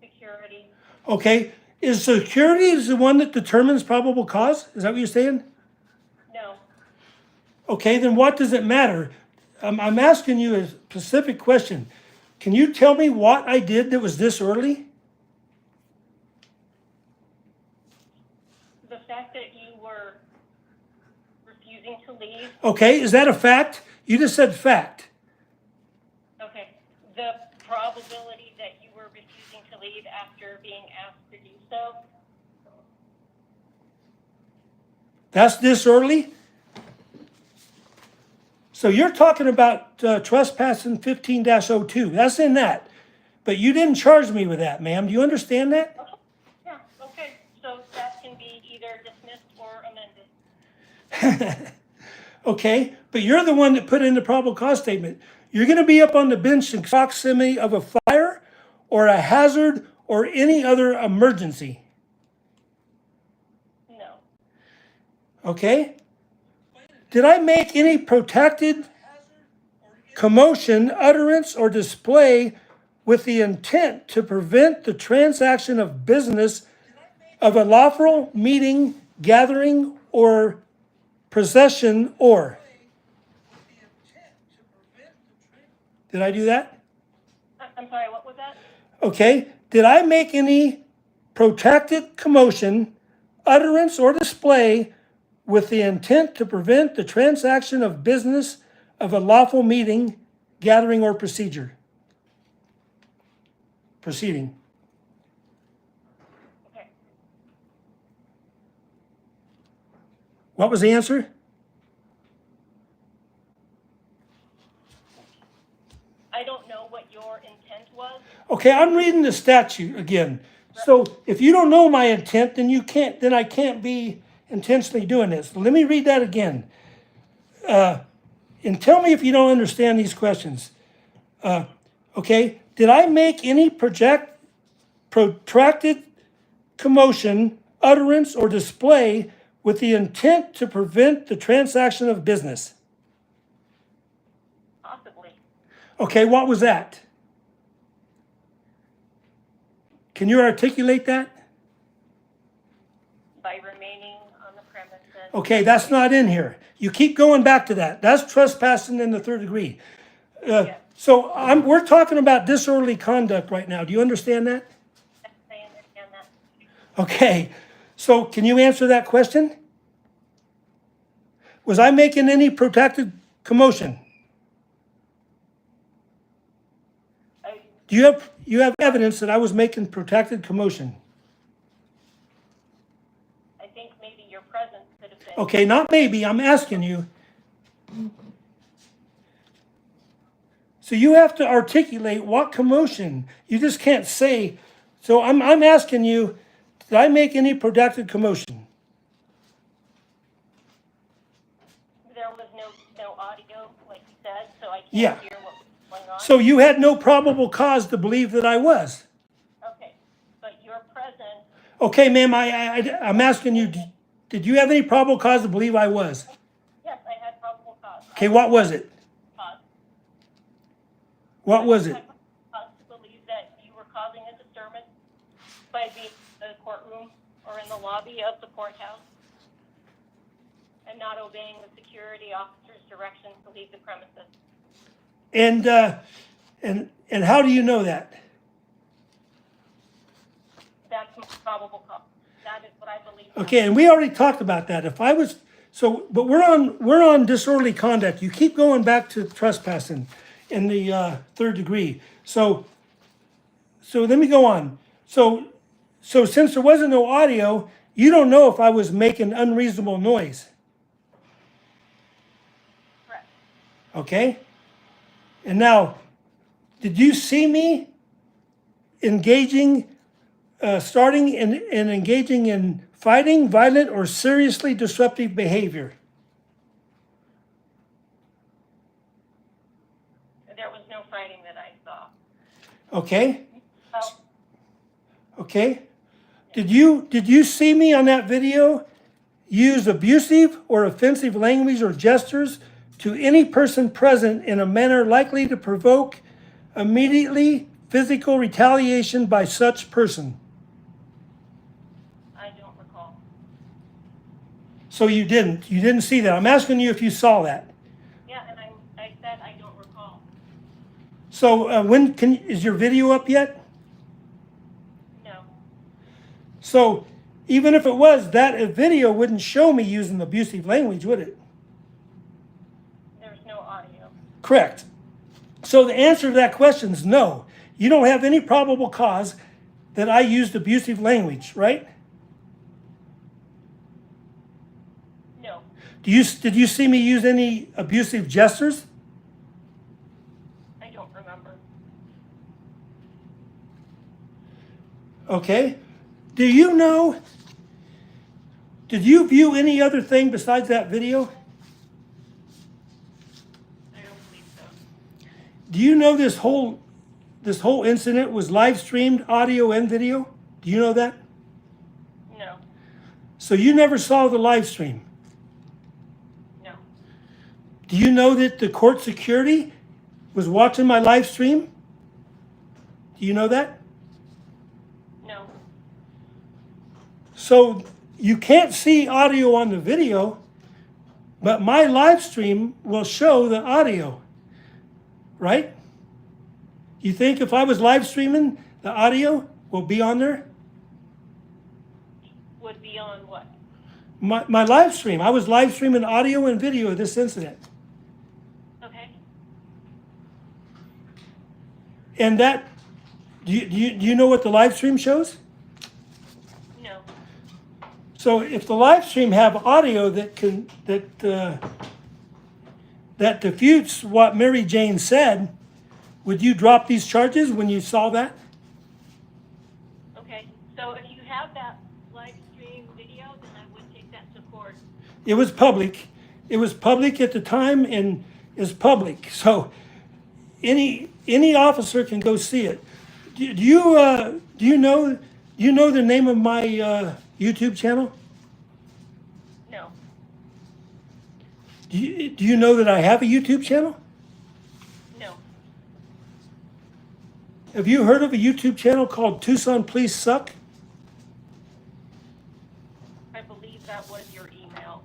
Security. Okay, is security the one that determines probable cause? Is that what you're saying? No. Okay, then what does it matter? I'm asking you a specific question. Can you tell me what I did that was disorderly? The fact that you were refusing to leave, Okay, is that a fact? You just said fact. okay, the probability that you were refusing to leave after being asked to do so, That's disorderly? So you're talking about trespassing 15-02. That's in that. But you didn't charge me with that, ma'am. Do you understand that? yeah, okay, so that can be either dismissed or amended. Okay, but you're the one that put in the probable cause statement. You're going to be up on the bench in proximity of a fire or a hazard or any other emergency. No, Okay? Did I make any protected commotion, utterance, or display with the intent to prevent the transaction of business of a lawful meeting, gathering, or possession, or? Did I do that? I'm sorry, what was that? Okay. Did I make any protracted commotion, utterance, or display with the intent to prevent the transaction of business of a lawful meeting, gathering, or proceeding? Okay, What was the answer? I don't know what your intent was. Okay, I'm reading the statute again. So if you don't know my intent, then I can't be intentionally doing this. Let me read that again. And tell me if you don't understand these questions. Okay, did I make any protracted commotion, utterance, or display with the intent to prevent the transaction of business? Possibly. Okay, what was that? Can you articulate that? By remaining on the premises. Okay, that's not in here. You keep going back to that. That's trespassing in the third degree. Yes, So we're talking about disorderly conduct right now. Do you understand that? I understand that. Okay, so can you answer that question? Was I making any protected commotion? Do you have evidence that I was making protected commotion? I think maybe your presence could have been. Okay, not maybe, I'm asking you. So you have to articulate what commotion. You just can't say. So I'm asking you, did I make any protected commotion? There was no audio, like you said, so I can't Yeah. hear what was going on. So you had no probable cause to believe that I was. Okay, but your presence, Okay, ma'am, I'm asking you, did you have any probable cause to believe I was? yes, I had probable cause. Okay, what was it? Cause. What was it? I had cause to believe that you were causing a disturbance by being in the courtroom or in the lobby of the courthouse and not obeying the security officer's directions to leave the premises. And how do you know that? That's my probable cause. That is what I believe. Okay, and we already talked about that. If I was but we're on disorderly conduct. You keep going back to trespassing in the third degree. So let me go on. So since there wasn't no audio, you don't know if I was making unreasonable noise. Correct. Okay? And now, did you see me starting and engaging in fighting, violent, or seriously disruptive behavior? There was no fighting that I saw. Okay? Oh, Okay? Did you see me on that video use abusive or offensive language or gestures to any person present in a manner likely to provoke immediately physical retaliation by such person? I don't recall. So you didn't see that. I'm asking you if you saw that. Yeah, and I said I don't recall. So is your video up yet? No. So Even if it was, that video wouldn't show me using abusive language, would it? There's no audio. Correct. So the answer to that question is no. You don't have any probable cause that I used abusive language, right? No. Did you see me use any abusive gestures? I don't remember. Okay. Did you view any other thing besides that video? I don't believe so. Do you know this whole incident was live streamed, audio and video? Do you know that? No. So you never saw the live stream. No. Do you know that the court security was watching my live stream? Do you know that? No. So you can't see audio on the video, but my live stream will show the audio, right? You think if I was live streaming, the audio will be on there? Would be on what? My live stream. I was live streaming audio and video of this incident. Okay. And that, do you know what the live stream shows? No. So if the live stream have audio that defutes what Mary Jane said, would you drop these charges when you saw that? Okay. So if you have that live stream video, then I would take that to court. It was public. It was public at the time and is public. So any officer can go see it. Do you know the name of my YouTube channel? No. Do you know that I have a YouTube channel? No. Have you heard of a YouTube channel called Tucson Police Suck? I believe that was your email.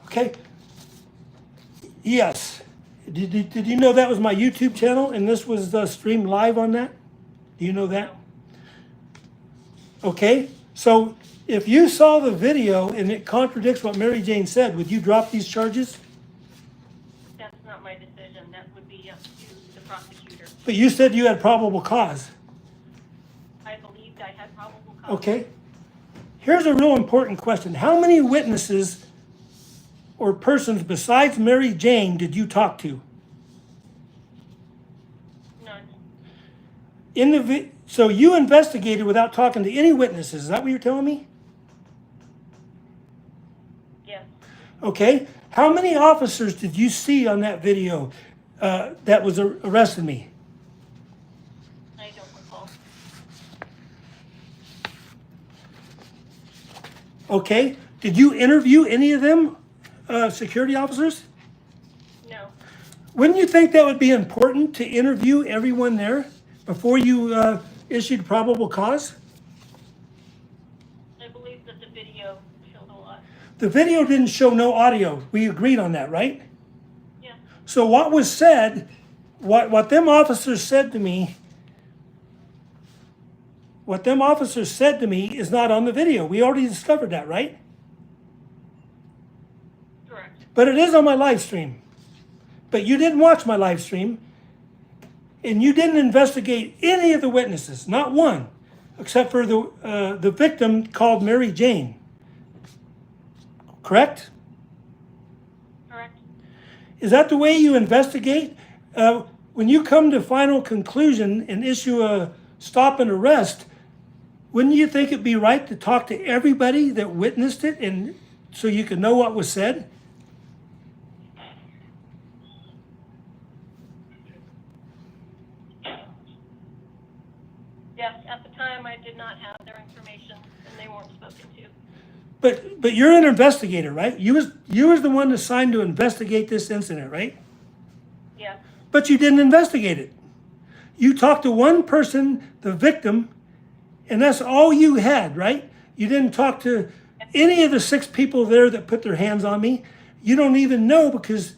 Okay. Yes. Did you know that was my YouTube channel and this was streamed live on that? Do you know that? Okay. So if you saw the video and it contradicts what Mary Jane said, would you drop these charges? That's not my decision. That would be up to the prosecutor. But you said you had probable cause. I believed I had probable cause. Okay. Here's a real important question. How many witnesses or persons besides Mary Jane did you talk to? None. So you investigated without talking to any witnesses. Is that what you're telling me? Yes. Okay. How many officers did you see on that video that was arrested me? I don't recall. Okay. Did you interview any of them, security officers? No. Wouldn't you think that would be important to interview everyone there before you issued probable cause? I believe that the video showed a lot. The video didn't show no audio. We agreed on that, right? Yeah. So what was said, what them officers said to me, is not on the video. We already discovered that, right? Correct. But it is on my live stream. But you didn't watch my live stream, and you didn't investigate any of the witnesses, not one, except for the victim called Mary Jane. Correct? Correct. Is that the way you investigate? When you come to final conclusion and issue a stop and arrest, wouldn't you think it'd be right to talk to everybody that witnessed it and so you could know what was said? Yes, at the time I did not have their information and they weren't spoken to. But you're an investigator, right? You was the one assigned to investigate this incident, right? Yes. But you didn't investigate it. You talked to one person, the victim, and that's all you had, right? You didn't talk to any of the 6 people there that put their hands on me. You don't even know, because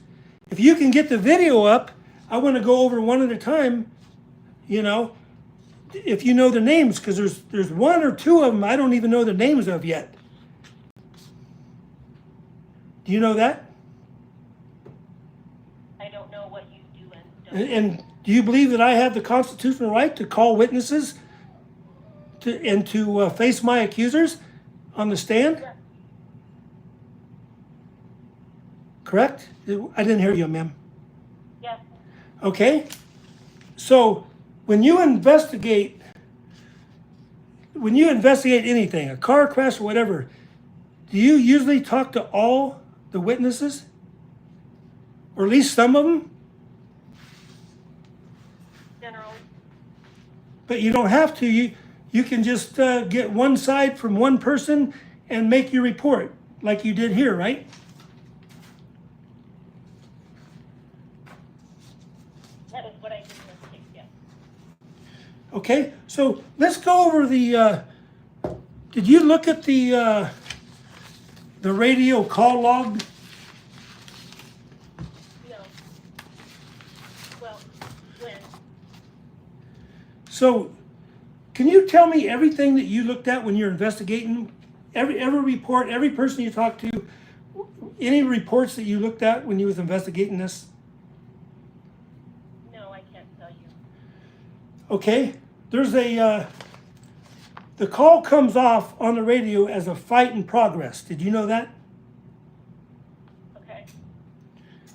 if you can get the video up, I want to go over one at a time, if you know the names, because there's one or two of them I don't even know the names of yet. Do you know that? I don't know what you do and don't. And do you believe that I have the constitutional right to call witnesses to face my accusers on the stand? Yes. Correct? I didn't hear you, ma'am. Yes. Okay? So when you investigate anything, a car crash or whatever, do you usually talk to all the witnesses? Or at least some of them? Generally. But you don't have to. You can just get one side from one person and make your report like you did here, right? That is what I did in this case, yes. Okay, so let's go over the. Did you look at the radio call log? No. Well, when? So, can you tell me everything that you looked at when you're investigating? Every report, every person you talked to, any reports that you looked at when you was investigating this? No, I can't tell you. Okay, there's the call comes off on the radio as a fight in progress. Did you know that? Okay.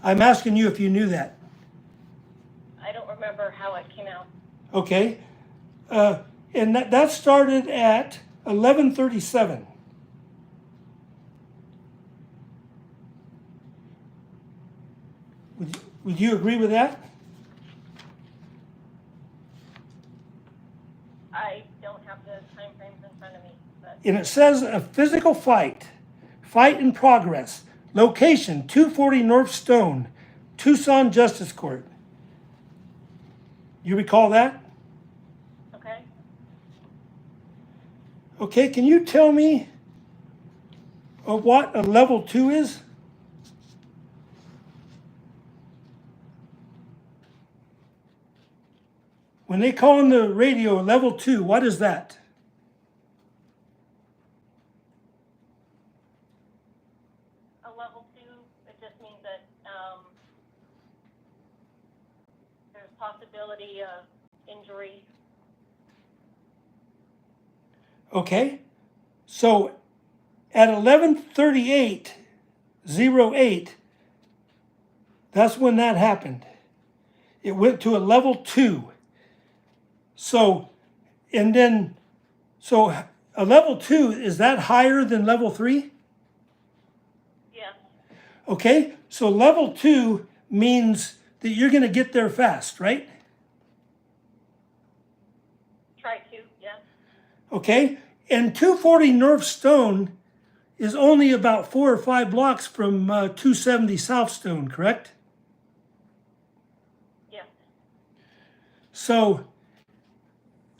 I'm asking you if you knew that. I don't remember how it came out. Okay, and that started at 11:37. Would you agree with that? I don't have the time frames in front of me, but And it says a physical fight in progress, location 240 North Stone, Tucson Justice Court. You recall that? okay. Okay, can you tell me what a level 2 is? When they call on the radio level 2, what is that? A level 2, it just means that there's possibility of injury. Okay, so at 11:38:08, that's when that happened. It went to a level 2. So, and then, so a level 2, is that higher than level 3? Yes. Okay, so level 2 means that you're going to get there fast, right? Try to, yes. Okay, and 240 North Stone is only about 4 or 5 blocks from 270 South Stone, correct? Yes.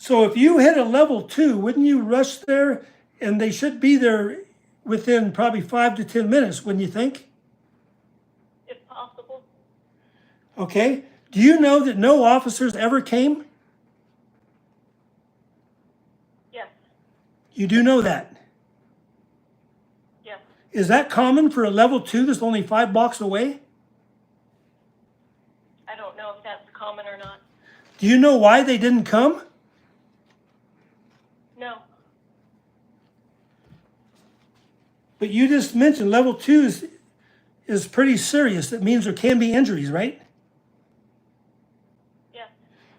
So if you hit a level 2, wouldn't you rush there? And they should be there within probably 5 to 10 minutes, wouldn't you think? If possible. Okay, do you know that no officers ever came? Yes. You do know that. Yes. Is that common for a level 2 that's only 5 blocks away? I don't know if that's common or not. Do you know why they didn't come? No. But you just mentioned level 2 is pretty serious. That means there can be injuries, right? Yes.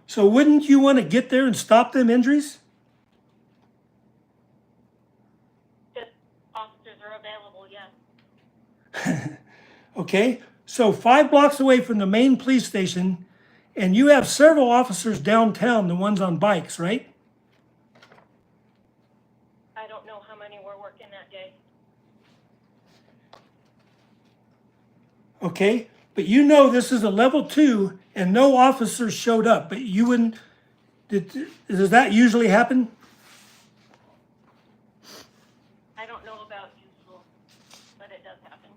So wouldn't you want to get there and stop them injuries? If officers are available, yes. Okay, so 5 blocks away from the main police station, and you have several officers downtown, the ones on bikes, right? I don't know how many were working that day. Okay, but you know this is a level 2 and no officers showed up, but you wouldn't, does that usually happen? I don't know about usual, but it does happen.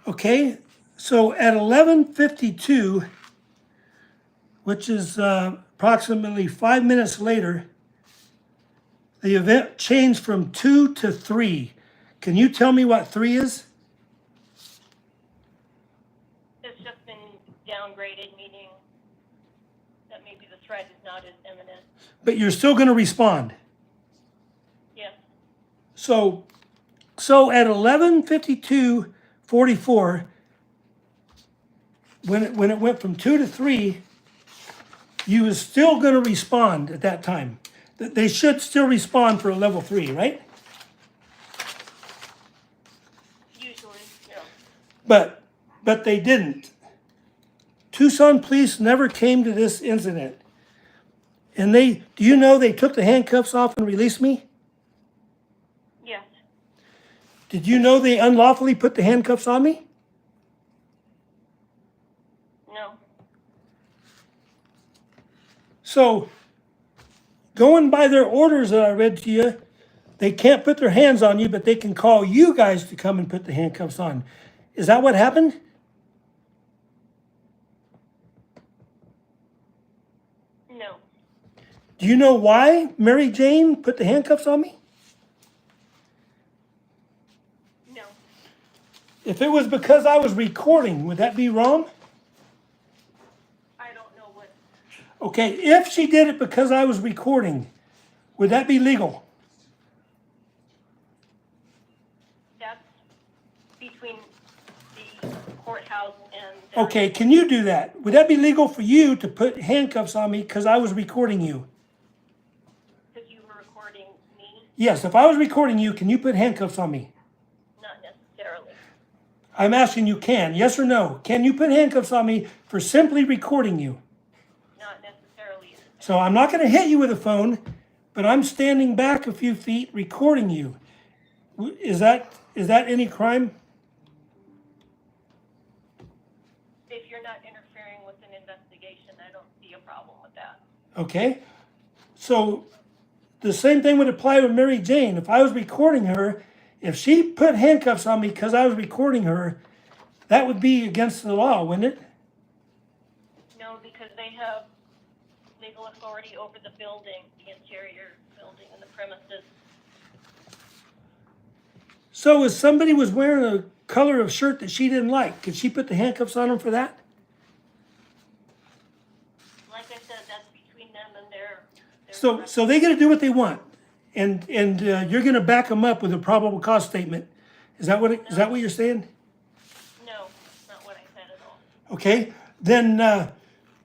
Okay, so at 11:52, which is approximately 5 minutes later, the event changed from 2 to 3. Can you tell me what 3 is? It's just been downgraded, meaning that maybe the threat is not as imminent. But you're still going to respond. Yes, So at 11:52:44, when it went from 2 to 3, you was still going to respond at that time. They should still respond for a level 3, right? usually, yeah. But they didn't. Tucson police never came to this incident. And do you know they took the handcuffs off and released me? Yes, Did you know they unlawfully put the handcuffs on me? no, So, going by their orders that I read to you, they can't put their hands on you, but they can call you guys to come and put the handcuffs on. Is that what happened? no, Do you know why Mary Jane put the handcuffs on me? no, If it was because I was recording, would that be wrong? I don't know what, Okay, if she did it because I was recording, would that be legal? that's between the courthouse and. Okay, can you do that? Would that be legal for you to put handcuffs on me because I was recording you? Because you were recording me, Yes, if I was recording you, can you put handcuffs on me? not necessarily. I'm asking you can, yes or no? Can you put handcuffs on me for simply recording you? Not necessarily. So I'm not going to hit you with a phone, but I'm standing back a few feet recording you. Is that any crime? If you're not interfering with an investigation, I don't see a problem with that. Okay. So the same thing would apply with Mary Jane. If I was recording her, if she put handcuffs on me because I was recording her, that would be against the law, wouldn't it? No, because they have legal authority over the building, the interior building and the premises. So if somebody was wearing a color of shirt that she didn't like, could she put the handcuffs on them for that? Like I said, that's between them and their. So they got to do what they want, and you're going to back them up with a probable cause statement. Is that what you're saying? No, not what I said at all. Okay, then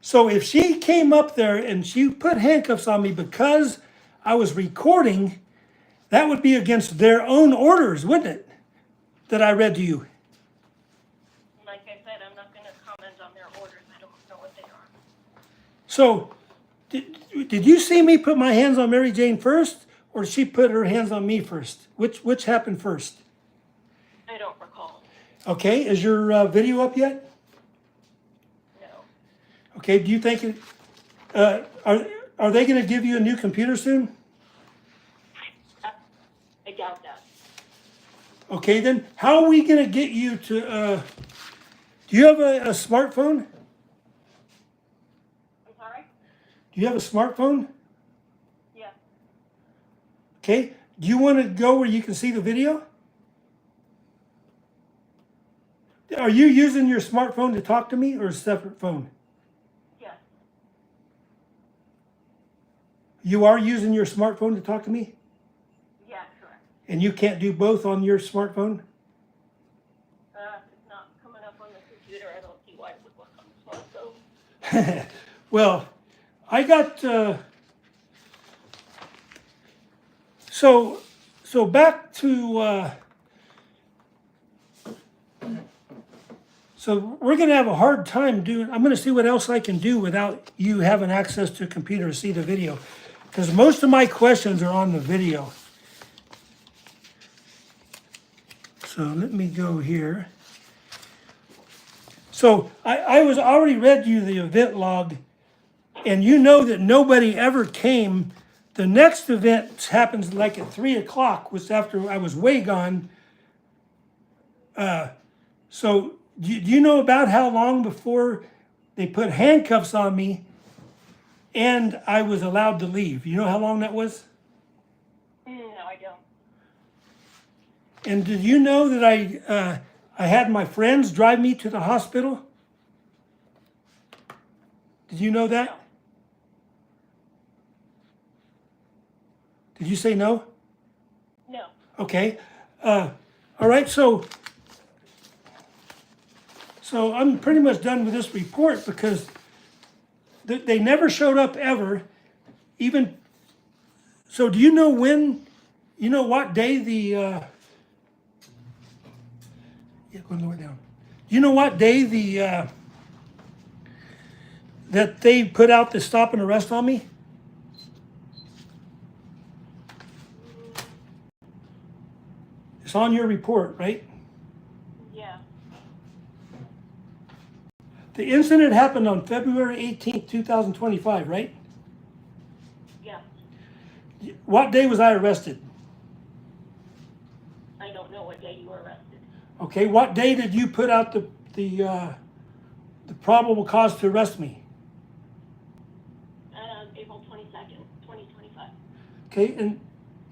so if she came up there and she put handcuffs on me because I was recording, that would be against their own orders, wouldn't it? That I read to you. Like I said, I'm not gonna comment on their orders. I don't know what they are. So did you see me put my hands on Mary Jane first, or did she put her hands on me first? Which happened first? I don't recall. Okay, is your video up yet? No. Okay, do you think it, are they going to give you a new computer soon? I doubt that. Okay, then how are we going to get you to? Do you have a smartphone? I'm sorry? Do you have a smartphone? Yeah. Okay, do you want to go where you can see the video? Are you using your smartphone to talk to me, or a separate phone? Yes. You are using your smartphone to talk to me? Yeah, correct. And you can't do both on your smartphone? If it's not coming up on the computer, I don't see why it would work on the smartphone. Well, I got, so back to, so we're going to have a hard time I'm going to see what else I can do without you having access to a computer to see the video. Because most of my questions are on the video. So let me go here. So I was already read you the event log, and you know that nobody ever came. The next event happens like at 3 o'clock, which after I was way gone. So do you know about how long before they put handcuffs on me and I was allowed to leave. You know how long that was? No, I don't. And did you know that I had my friends drive me to the hospital? Did you know that? Did you say no? No. Okay. All right. So I'm pretty much done with this report because they never showed up ever. Even so, do you know when? You know what day the? Yeah, go lower it down. Do you know what day the that they put out the stop and arrest on me? It's on your report, right? Yeah. The incident happened on February 18th, 2025, right? Yeah. What day was I arrested? I don't know what day you were arrested. Okay, what day did you put out the probable cause to arrest me? April 22nd, 2025. Okay,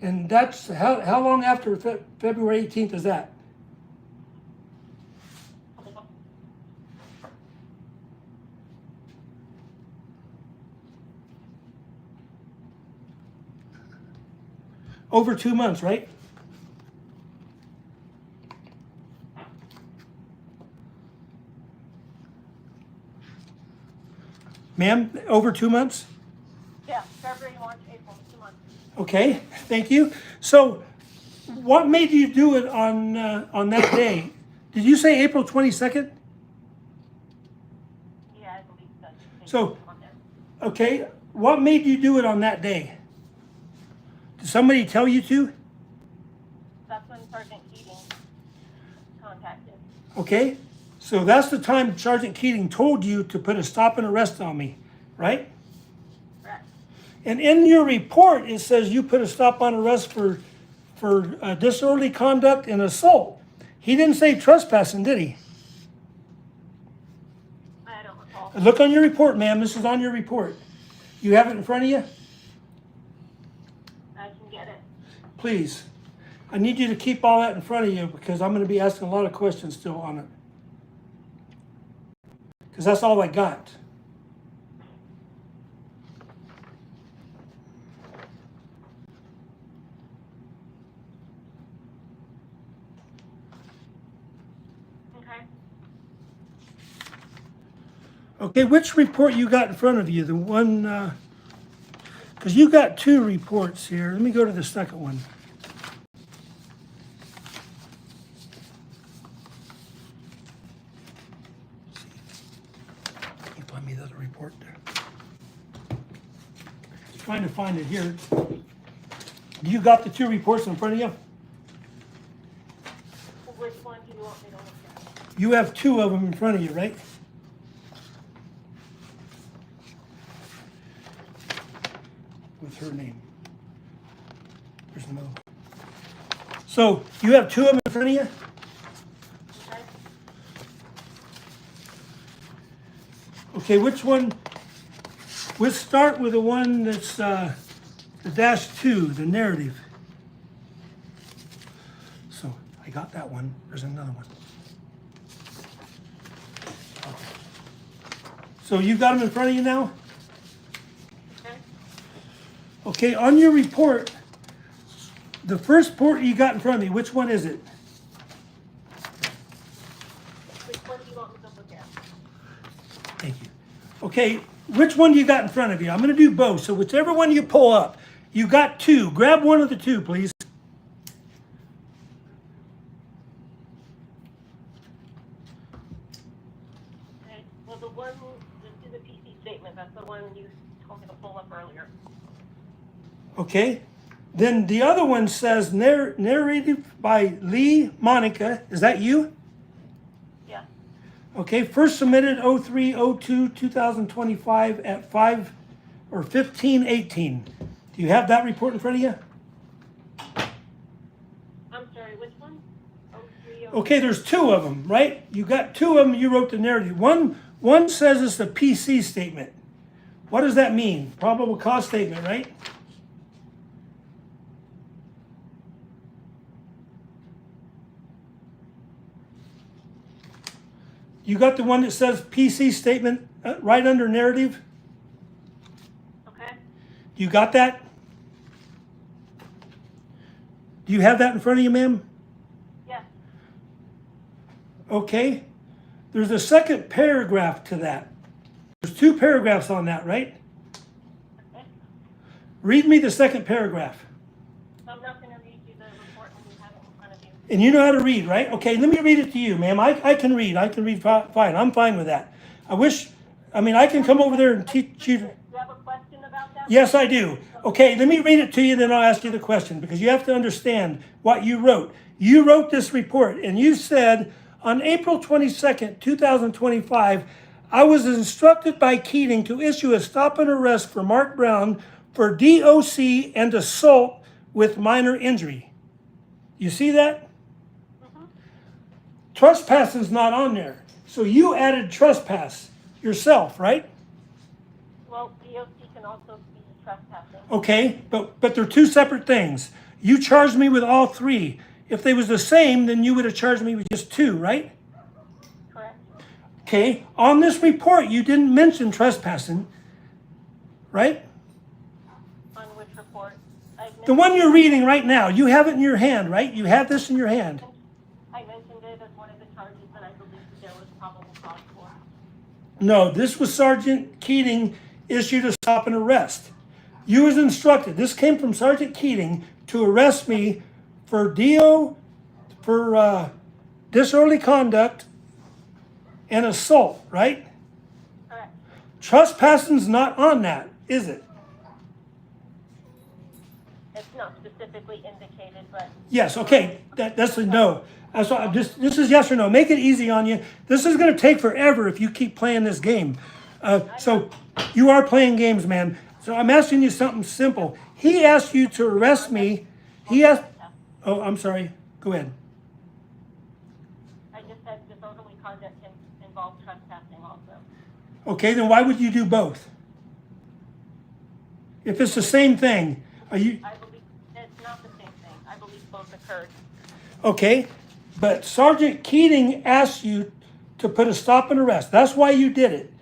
and that's how long after February 18th is that? Over 2 months, right? Ma'am, over 2 months? Yeah, February, March, April, 2 months. Okay, thank you. So, what made you do it on that day? Did you say April 22nd? Yeah, I believe so. So, okay, what made you do it on that day? Did somebody tell you to? That's when Sergeant Keating contacted. Okay, so that's the time Sergeant Keating told you to put a stop and arrest on me, right? Correct. And in your report, it says you put a stop on arrest for disorderly conduct and assault. He didn't say trespassing, did he? I don't recall. Look on your report, ma'am. This is on your report. You have it in front of you? I can get it. Please. I need you to keep all that in front of you because I'm going to be asking a lot of questions still on it. Because that's all I got. Okay. Okay, which report you got in front of you? The one, because you got two reports here. Let me go to the second one. Can you find me the other report there? Trying to find it here. You got the two reports in front of you? Which one do you want me to look at? You have two of them in front of you, right? With her name. There's another one. So you have two of them in front of you? Okay. Okay, which one? Let's start with the one that's the -2, the narrative. So I got that one. There's another one. So you got them in front of you now? Okay. Okay, on your report, the first report you got in front of me, which one is it? Which one do you want me to look at? Thank you. Okay, which one do you got in front of you? I'm going to do both. So whichever one you pull up, you got two. Grab one of the two, please. Okay. Well, the one, just do the PC statement. That's the one you told me to pull up earlier. Okay. Then the other one says narrated by Lee Monica. Is that you? Yeah. Okay, first submitted 03/02/2025 at 5 or 15:18. Do you have that report in front of you? I'm sorry, which one? Oh, 3, Okay, there's two of them, right? You got two of them. You wrote the narrative. One says it's the PC statement. What does that mean? Probable cause statement, right? You got the one that says PC statement right under narrative? Okay? You got that? Do you have that in front of you, ma'am? Yes. Okay. There's a second paragraph to that. There's 2 paragraphs on that, right? Okay. Read me the second paragraph. I'm not gonna read you the report when you have it in front of you. And you know how to read, right? Okay, let me read it to you, ma'am. I can read. I can read fine. I'm fine with that. I can come over there and teach you. Do you have a question about that? Yes, I do. Okay, let me read it to you, then I'll ask you the question, because you have to understand what you wrote. You wrote this report, and you said, on April 22nd, 2025, I was instructed by Keating to issue a stop and arrest for Mark Brown for DOC and assault with minor injury. You see that? Trespassing's not on there. So you added trespass yourself, right? Well, DOC can also be trespassing. Okay, but they're 2 separate things. You charged me with all 3. If they was the same, then you would have charged me with just 2, right? Correct? Okay, on this report, you didn't mention trespassing, right? On which report? The one you're reading right now, you have it in your hand, right? You have this in your hand. I mentioned it as one of the charges that I believe there was probable cause for. No, this was Sergeant Keating issued a stop and arrest. You was instructed, this came from Sergeant Keating to arrest me for disorderly conduct and assault, right? Correct. Trespassing's not on that, is it? It's not specifically indicated, but Yes, okay, that's a no. This is yes or no. Make it easy on you. This is gonna take forever if you keep playing this game. So you are playing games, man. So I'm asking you something simple. He asked you to arrest me. Oh, I'm sorry. Go ahead. I just said disorderly conduct can involve trespassing also. Okay, then why would you do both? If it's the same thing, are you, I believe it's not the same thing. I believe both occurred. okay? But Sergeant Keating asked you to put a stop and arrest. That's why you did it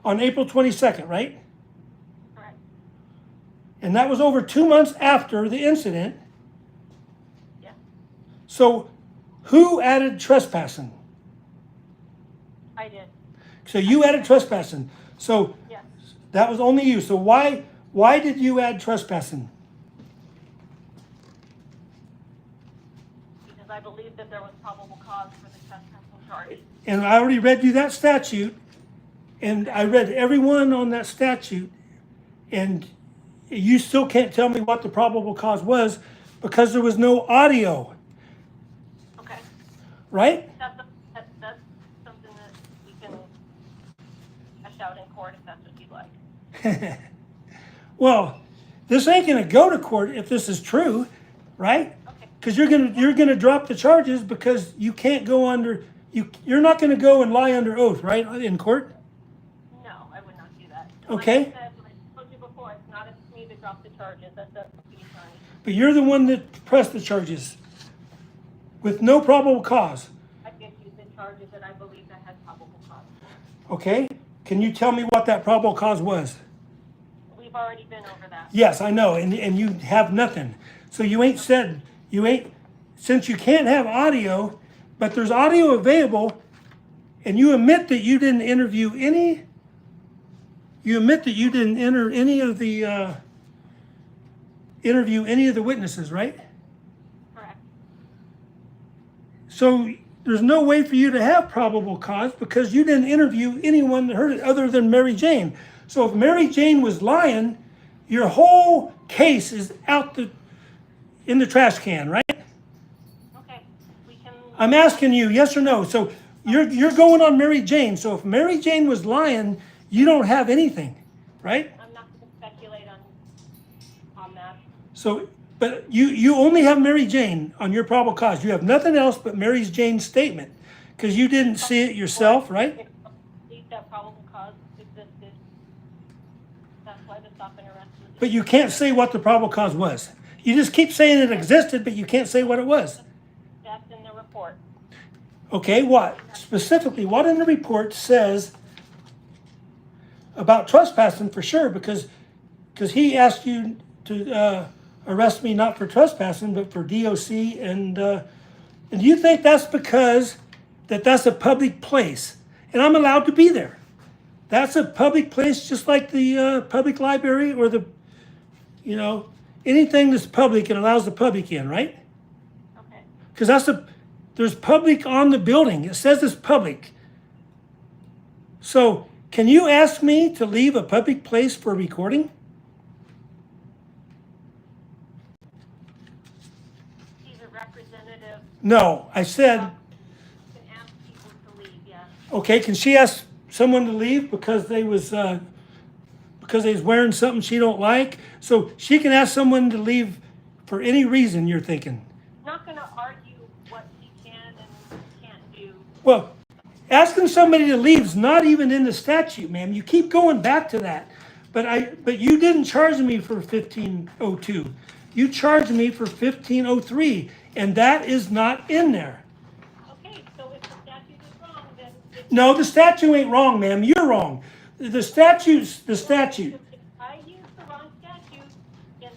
on April 22nd, right? Correct. And that was over 2 months after the incident. Yes. So who added trespassing? I did. So you added trespassing. So Yes. that was only you. So why did you add trespassing? Because I believe that there was probable cause for the trespassing charge. And I already read you that statute, and I read every one on that statute, and you still can't tell me what the probable cause was because there was no audio, Okay. right? That's something that we can hash out in court if that's what you'd like. Well, this ain't gonna go to court if this is true, right? Okay. Because you're gonna drop the charges because you can't go under you're not gonna go and lie under oath, right, in court? No, I would not do that. Okay. Like I said, like I told you before, it's not up to me to drop the charges. That's up to the attorney. But you're the one that pressed the charges with no probable cause. I give you the charges that I believe that had probable cause. Okay? Can you tell me what that probable cause was? We've already been over that. Yes, I know, and you have nothing. So since you can't have audio, but there's audio available, and you admit that you didn't interview any of the witnesses, right? Correct. So there's no way for you to have probable cause because you didn't interview anyone that heard it other than Mary Jane. So if Mary Jane was lying, your whole case is in the trash can, right? Okay. We can. I'm asking you, yes or no. So you're going on Mary Jane. So if Mary Jane was lying, you don't have anything, right? I'm not going to speculate on that. So, but you only have Mary Jane on your probable cause. You have nothing else but Mary Jane's statement because you didn't see it yourself, right? If I believe that probable cause existed, stop and arrest was. But you can't say what the probable cause was. You just keep saying it existed, but you can't say what it was. That's in the report. Okay, what? Specifically, what in the report says about trespassing for sure? Because he asked you to arrest me not for trespassing, but for DOC. And do you think that's because that's a public place? And I'm allowed to be there. That's a public place, just like the public library or anything that's public and allows the public in, right? Okay. Because there's public on the building. It says it's public. So can you ask me to leave a public place for recording? He's a representative. No, I said, Can ask people to leave, yeah. okay, can she ask someone to leave because they was wearing something she don't like? So she can ask someone to leave for any reason, you're thinking. Not gonna argue what he can and can't do. Well, asking somebody to leave is not even in the statute, ma'am. You keep going back to that. But you didn't charge me for 1502. You charged me for 1503, and that is not in there. Okay, so if the statute is wrong, then it's. No, the statute ain't wrong, ma'am. You're wrong. The statute's the statute. If I use the wrong statute and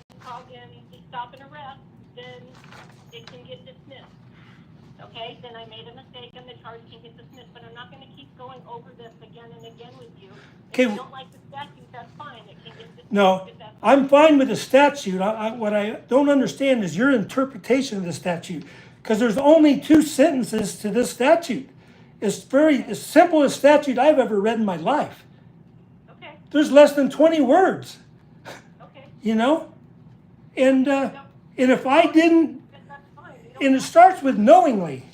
stop and arrest, then it can get dismissed. Okay, then I made a mistake and the charge can get dismissed, but I'm not gonna keep going over this again and again with you. Okay. If you don't like the statute, that's fine, it can get dismissed. No, if that's- I'm fine with the statute. What I don't understand is your interpretation of the statute. Because there's only 2 sentences to this statute. It's the simplest statute I've ever read in my life. Okay, There's less than 20 words, okay, And if I didn't, then that's fine. You don't and it starts with knowingly,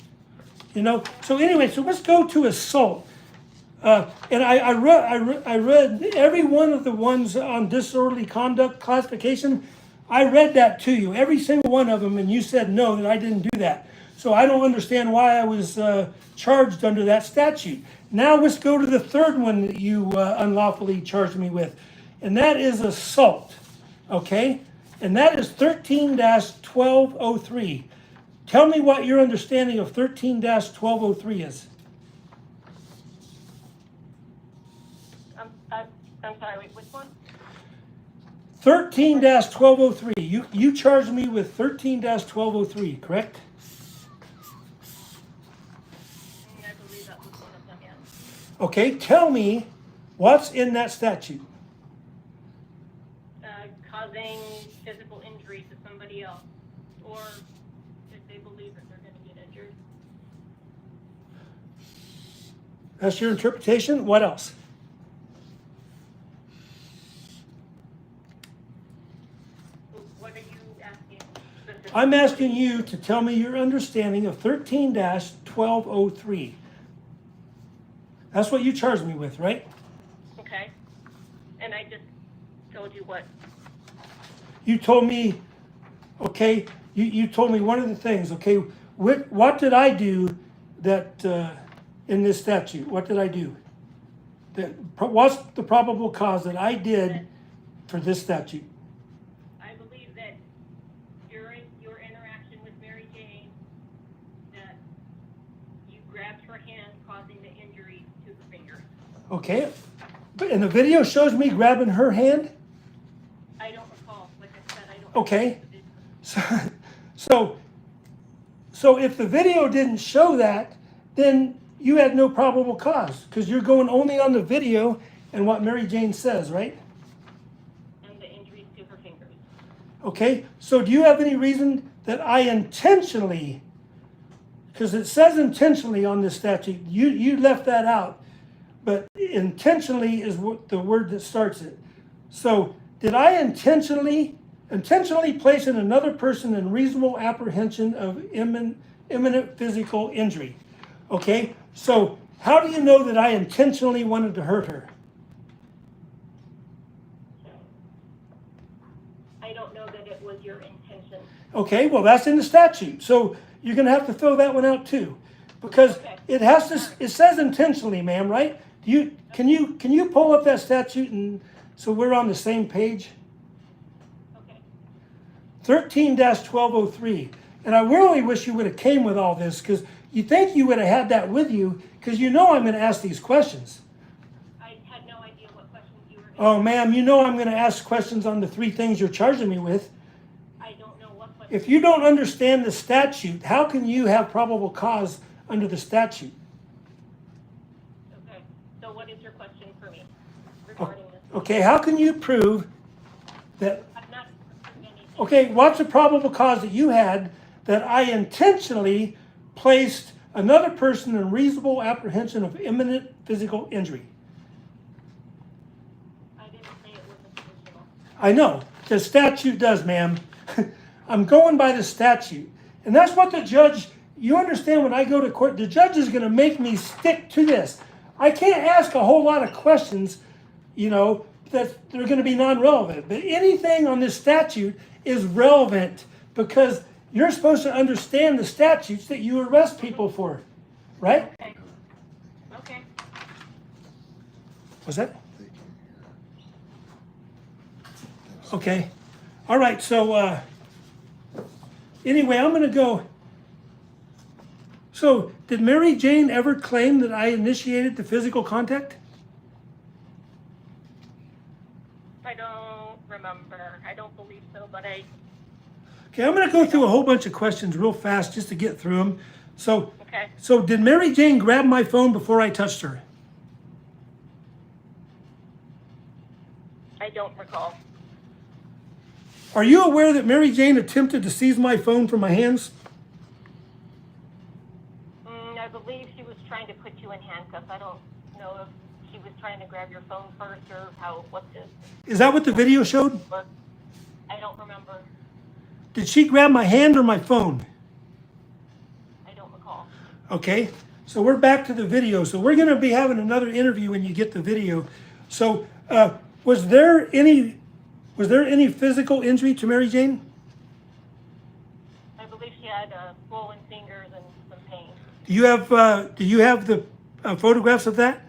So anyway, so let's go to assault. And I read every one of the ones on disorderly conduct classification. I read that to you, every single one of them, and you said no, that I didn't do that. So I don't understand why I was charged under that statute. Now let's go to the third one that you unlawfully charged me with, and that is assault, okay? And that is 13-1203. Tell me what your understanding of 13-1203 is. I'm sorry, wait, which one? 13-1203. You charged me with 13-1203, correct? I believe that was one of them, yeah. Okay, tell me what's in that statute. Causing physical injury to somebody else, or if they believe that they're gonna get injured. That's your interpretation. What else? What are you asking specifically? I'm asking you to tell me your understanding of 13-1203. That's what you charged me with, right? Okay, and I just told you what, You told me, okay, you told me one of the things, okay, what did I do that, in this statute, what did I do? What's the probable cause that I did for this statute? I believe that during your interaction with Mary Jane, that you grabbed her hand, causing the injury to her finger. Okay, and the video shows me grabbing her hand? I don't recall, like I said, I don't. Okay. So if the video didn't show that, then you had no probable cause, because you're going only on the video and what Mary Jane says, right? And the injuries to her fingers. Okay, so do you have any reason that I intentionally, because it says intentionally on this statute, you left that out, but intentionally is what the word that starts it. So did I intentionally placing another person in reasonable apprehension of imminent physical injury? Okay, so how do you know that I intentionally wanted to hurt her? I don't know that it was your intention. Okay, well, that's in the statute, so you're gonna have to throw that one out too, because Okay. it says intentionally, ma'am, right? Can you pull up that statute and so we're on the same page. Okay. 13-1203. And I really wish you would have came with all this, because you think you would have had that with you, because you know I'm going to ask these questions. I had no idea what questions you were going to Oh, ma'am, you know I'm going to ask questions on the 3 things you're charging me with. I don't know what questions. If you don't understand the statute, how can you have probable cause under the statute? Okay, so what is your question for me regarding this? Okay, how can you prove that? I'm not pursuing anything. Okay, what's the probable cause that you had that I intentionally placed another person in reasonable apprehension of imminent physical injury? I didn't say it was intentional. I know, the statute does, ma'am. I'm going by the statute. And that's what the judge, you understand, when I go to court, the judge is going to make me stick to this. I can't ask a whole lot of questions, you know, that they're going to be non-relevant. But anything on this statute is relevant, because you're supposed to understand the statutes that you arrest people for, right? Okay. Okay. Was that? They came here. Okay. All right, so anyway, I'm going to go. So, did Mary Jane ever claim that I initiated the physical contact? I don't remember. I don't believe so, but I, Okay, I'm going to go through a whole bunch of questions real fast just to get through them. So, okay. so did Mary Jane grab my phone before I touched her? I don't recall. Are you aware that Mary Jane attempted to seize my phone from my hands? I believe she was trying to put you in handcuffs. I don't know if she was trying to grab your phone first or what's it. Is that what the video showed? But I don't remember. Did she grab my hand or my phone? I don't recall. Okay, so we're back to the video. So we're going to be having another interview when you get the video. So was there any physical injury to Mary Jane? I believe she had swollen fingers and some pain. Do you have the photographs of that?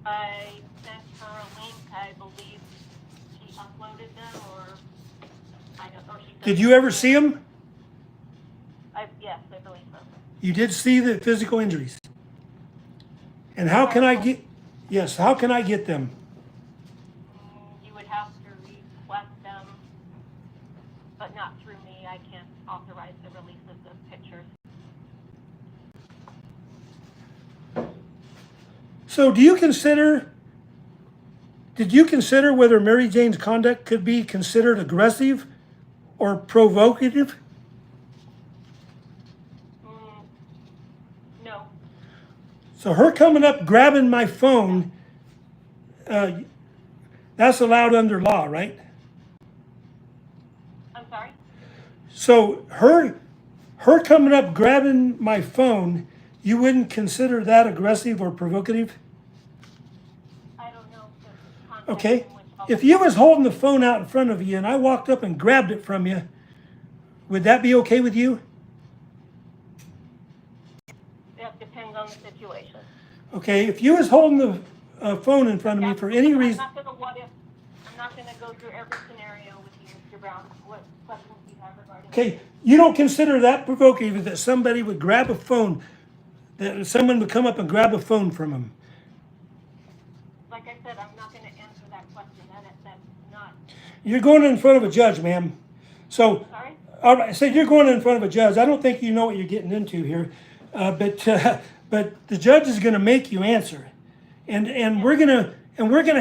I sent her a link. I believe she uploaded them, or I don't know. Did you ever see them? Yes, I believe so. You did see the physical injuries. And how can I get? Yes, how can I get them? You would have to request them, but not through me. I can't authorize the release of the pictures. So did you consider whether Mary Jane's conduct could be considered aggressive or provocative? No. So her coming up, grabbing my phone, that's allowed under law, right? I'm sorry? So her coming up, grabbing my phone, you wouldn't consider that aggressive or provocative? I don't know. The context Okay. in which all If you was holding the phone out in front of you and I walked up and grabbed it from you, would that be okay with you? that depends on the situation. Okay, if you was holding the phone in front of me for any reason, I'm not going to go through every scenario with you, Mr. Brown. What questions do you have regarding okay, you don't consider that provocative that somebody would grab a phone, that someone would come up and grab a phone from him? Like I said, I'm not going to answer that question. That's not. You're going in front of a judge, ma'am. So, Sorry? all right, so you're going in front of a judge. I don't think you know what you're getting into here, but the judge is going to make you answer, and we're gonna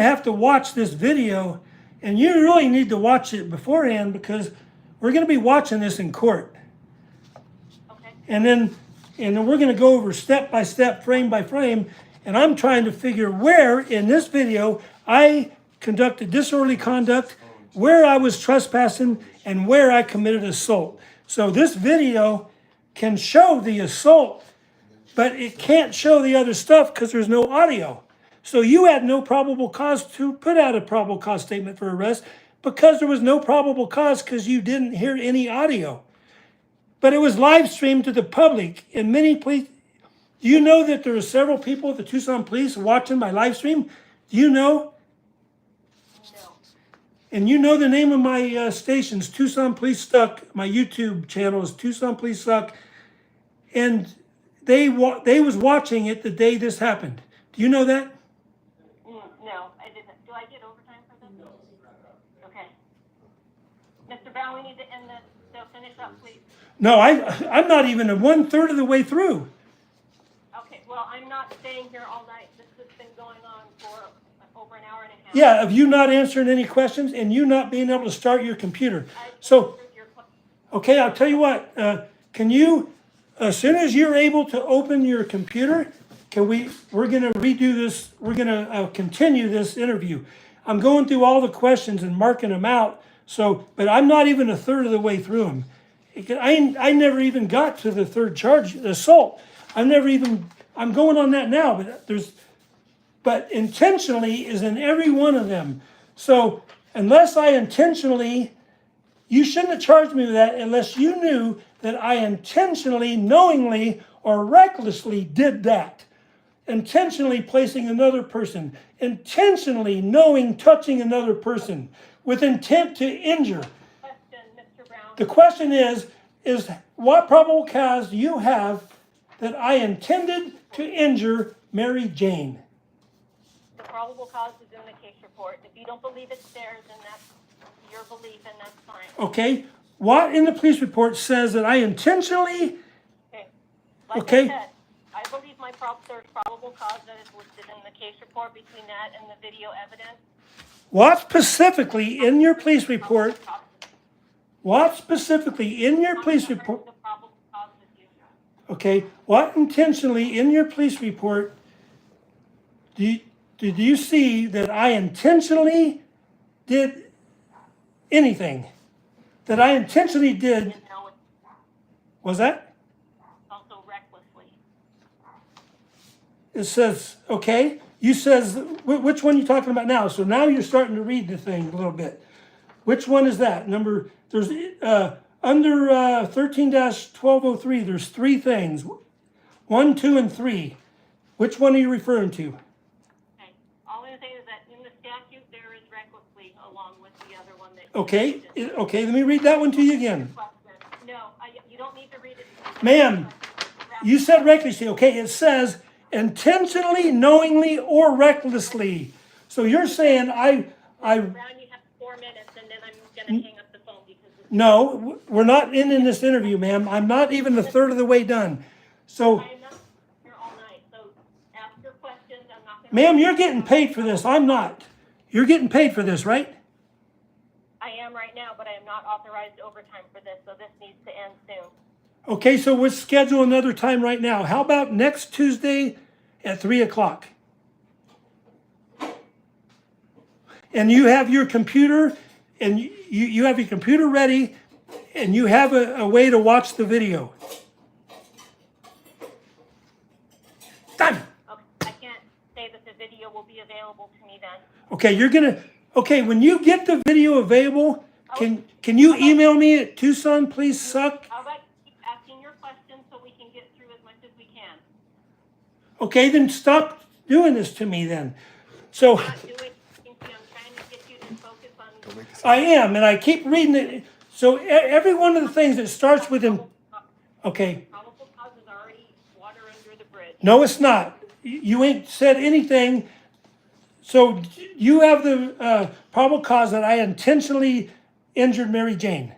have to watch this video, and you really need to watch it beforehand because we're going to be watching this in court, Okay. and then we're going to go over step by step, frame by frame, and I'm trying to figure where in this video I conducted disorderly conduct, where I was trespassing, and where I committed assault. So this video can show the assault, but it can't show the other stuff because there's no audio. So you had no probable cause to put out a probable cause statement for arrest because there was no probable cause because you didn't hear any audio. But it was live streamed to the public in many places. Do you know that there are several people at the Tucson Police watching my live stream? Do you know And you know the name of my station's Tucson Police Suck. My YouTube channel is Tucson Police Suck. And they was watching it the day this happened. Do you know that? No, I didn't. Do I get overtime for this? Okay. Mr. Brown, we need to end this, so finish up, please. No, I'm not even 1/3 of the way through. Okay, well, I'm not staying here all night. This has been going on for over an hour and a half. Yeah, of you not answering any questions and you not being able to start your computer. So, answered your question. okay, I'll tell you what. Can you, as soon as you're able to open your computer, we're gonna redo this. We're gonna continue this interview. I'm going through all the questions and marking them out. So, but I'm not even 1/3 of the way through them. I never even got to the third charge, assault. I'm going on that now, but intentionally is in every one of them. So unless I intentionally, you shouldn't have charged me with that unless you knew that I intentionally, knowingly, or recklessly did that. Intentionally placing another person, intentionally knowing touching another person with intent to injure. Question, Mr. Brown. The question is what probable cause do you have that I intended to injure Mary Jane? The probable cause is in the case report. If you don't believe it's there, then that's your belief and that's fine. Okay, what in the police report says that I intentionally, Okay. Like Okay. I said, I believe there's probable cause that is listed in the case report between that and the video evidence. what specifically in your police report, what specifically in your police report, The probable cause with you. okay, what intentionally in your police report did you see that I intentionally did anything? That I intentionally did, And now it's was that? also recklessly. It says, okay, you says, which one are you talking about now? So now you're starting to read the thing a little bit. Which one is that? There's, under 13-1203, there's 3 things. 1, 2, and 3. Which one are you referring to? Okay. All I'm saying is that in the statute, there is recklessly along with the other one that. Okay, okay, let me read that one to you again. No, you don't need to read it. Ma'am, you said recklessly, okay, it says intentionally, knowingly, or recklessly. So you're saying Brown, you have 4 minutes, and then I'm gonna hang up the phone because this. no, we're not ending this interview, ma'am. I'm not even 1/3 of the way done. So, I am not here all night, so ask your questions, I'm not gonna. ma'am, you're getting paid for this. I'm not. You're getting paid for this, right? I am right now, but I am not authorized overtime for this, so this needs to end soon. Okay, so we'll schedule another time right now. How about next Tuesday at 3 o'clock? And you have your computer, and you have your computer ready, and you have a way to watch the video. Done. Okay, I can't say that the video will be available to me then. Okay, when you get the video available, can you email me at Tucson Please Suck? How about keep asking your questions so we can get through as much as we can? Okay, then stop doing this to me then. So Not doing, I'm trying to get you to focus on. I am, and I keep reading it. So every one of the things that starts with him, okay, Probable cause is already water under the bridge. no, it's not. You ain't said anything. So you have the probable cause that I intentionally injured Mary Jane.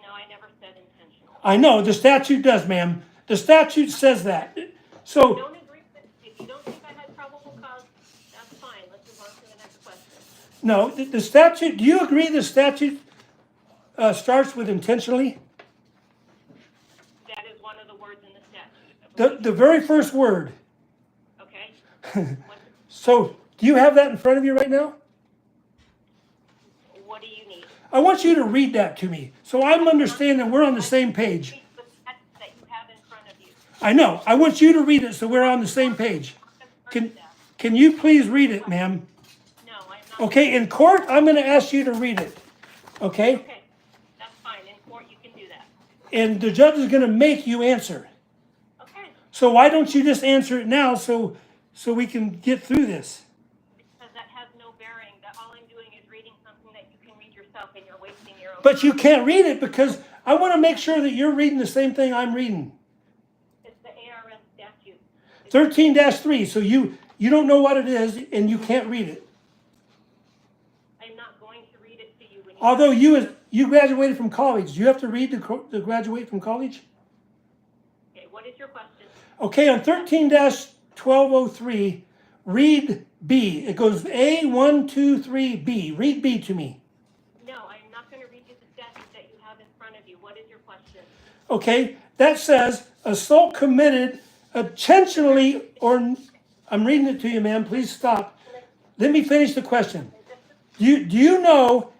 No, I never said intentional. I know, the statute does, ma'am. The statute says that. So, Don't agree with, if you don't think I had probable cause, that's fine, let's move on to the next question. no, the statute, do you agree the statute starts with intentionally? That is one of the words in the statute. The very first word. Okay? So, do you have that in front of you right now? What do you need? I want you to read that to me, so I'm understanding we're on the same page. Read the text that you have in front of you. I know, I want you to read it so we're on the same page. Can you please read it, ma'am? No, I'm not. Okay, in court, I'm gonna ask you to read it, okay? Okay, that's fine, in court you can do that. And the judge is gonna make you answer. Okay, So why don't you just answer it now so we can get through this? because that has no bearing, that all I'm doing you're wasting your own But you time. can't read it because I want to make sure that you're reading the same thing I'm reading. It's the ARM statute. 13-3, so you don't know what it is and you can't read it. I'm not going to read it to you when you. Although you graduated from college, do you have to read to graduate from college? Okay, what is your question? Okay, on 13-1203, read B. It goes A, 1, 2, 3, B. Read B to me. No, I'm not going to read you the statute that you have in front of you. What is your question? Okay, that says assault committed intentionally or, I'm reading it to you, ma'am, please stop. Let me finish the question. Do you know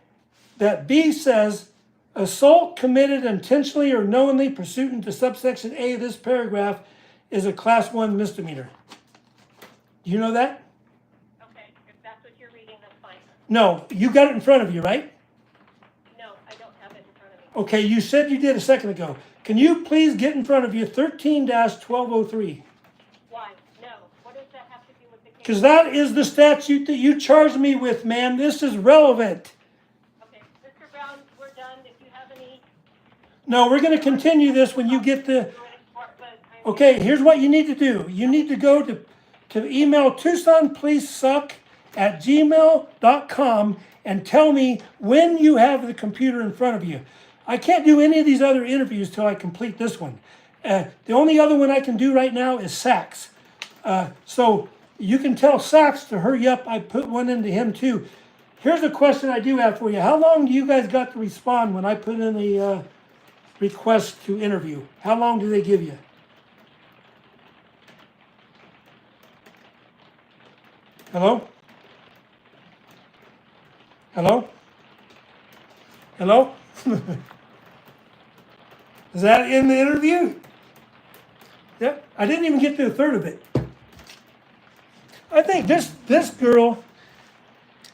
that B says assault committed intentionally or knowingly pursuant to subsection A of this paragraph is a class 1 misdemeanor? Do you know that? Okay, if that's what you're reading, that's fine. No, you got it in front of you, right? No, I don't have it in front of me. Okay, you said you did a second ago. Can you please get in front of you 13-1203? Why? No. What does that have to do with the case? Because that is the statute that you charged me with, ma'am. This is relevant. Okay, Mr. Brown, we're done. If you have any. No, we're going to continue this when you get the... Okay, here's what you need to do. You need to go to email TucsonPoliceSuck@gmail.com and tell me when you have the computer in front of you. I can't do any of these other interviews till I complete this one. The only other one I can do right now is Sachs. So you can tell Sachs to hurry up. I put one into him too. Here's a question I do have for you. How long do you guys got to respond when I put in the request to interview? How long do they give you? Hello? Hello? Hello? Is that in the interview? Yep. I didn't even get to a third of it. I think this girl,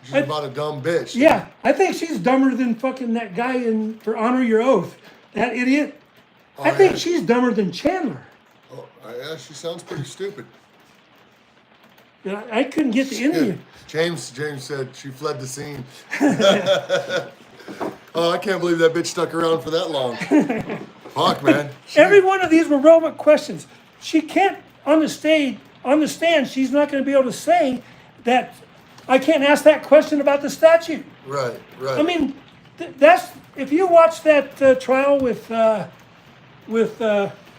She's about a dumb bitch. yeah, I think she's dumber than fucking that guy in For Honor Your Oath. That idiot. Oh, I think yeah. she's dumber than Chandler. Oh, yeah, she sounds pretty stupid. Yeah, I couldn't get the interview. James said she fled the scene. Oh, I can't believe that bitch stuck around for that long. Fuck, man. Every one of these were relevant questions. She can't on the stand, she's not going to be able to say that I can't ask that question about the statute. Right. I mean, that's if you watch that trial with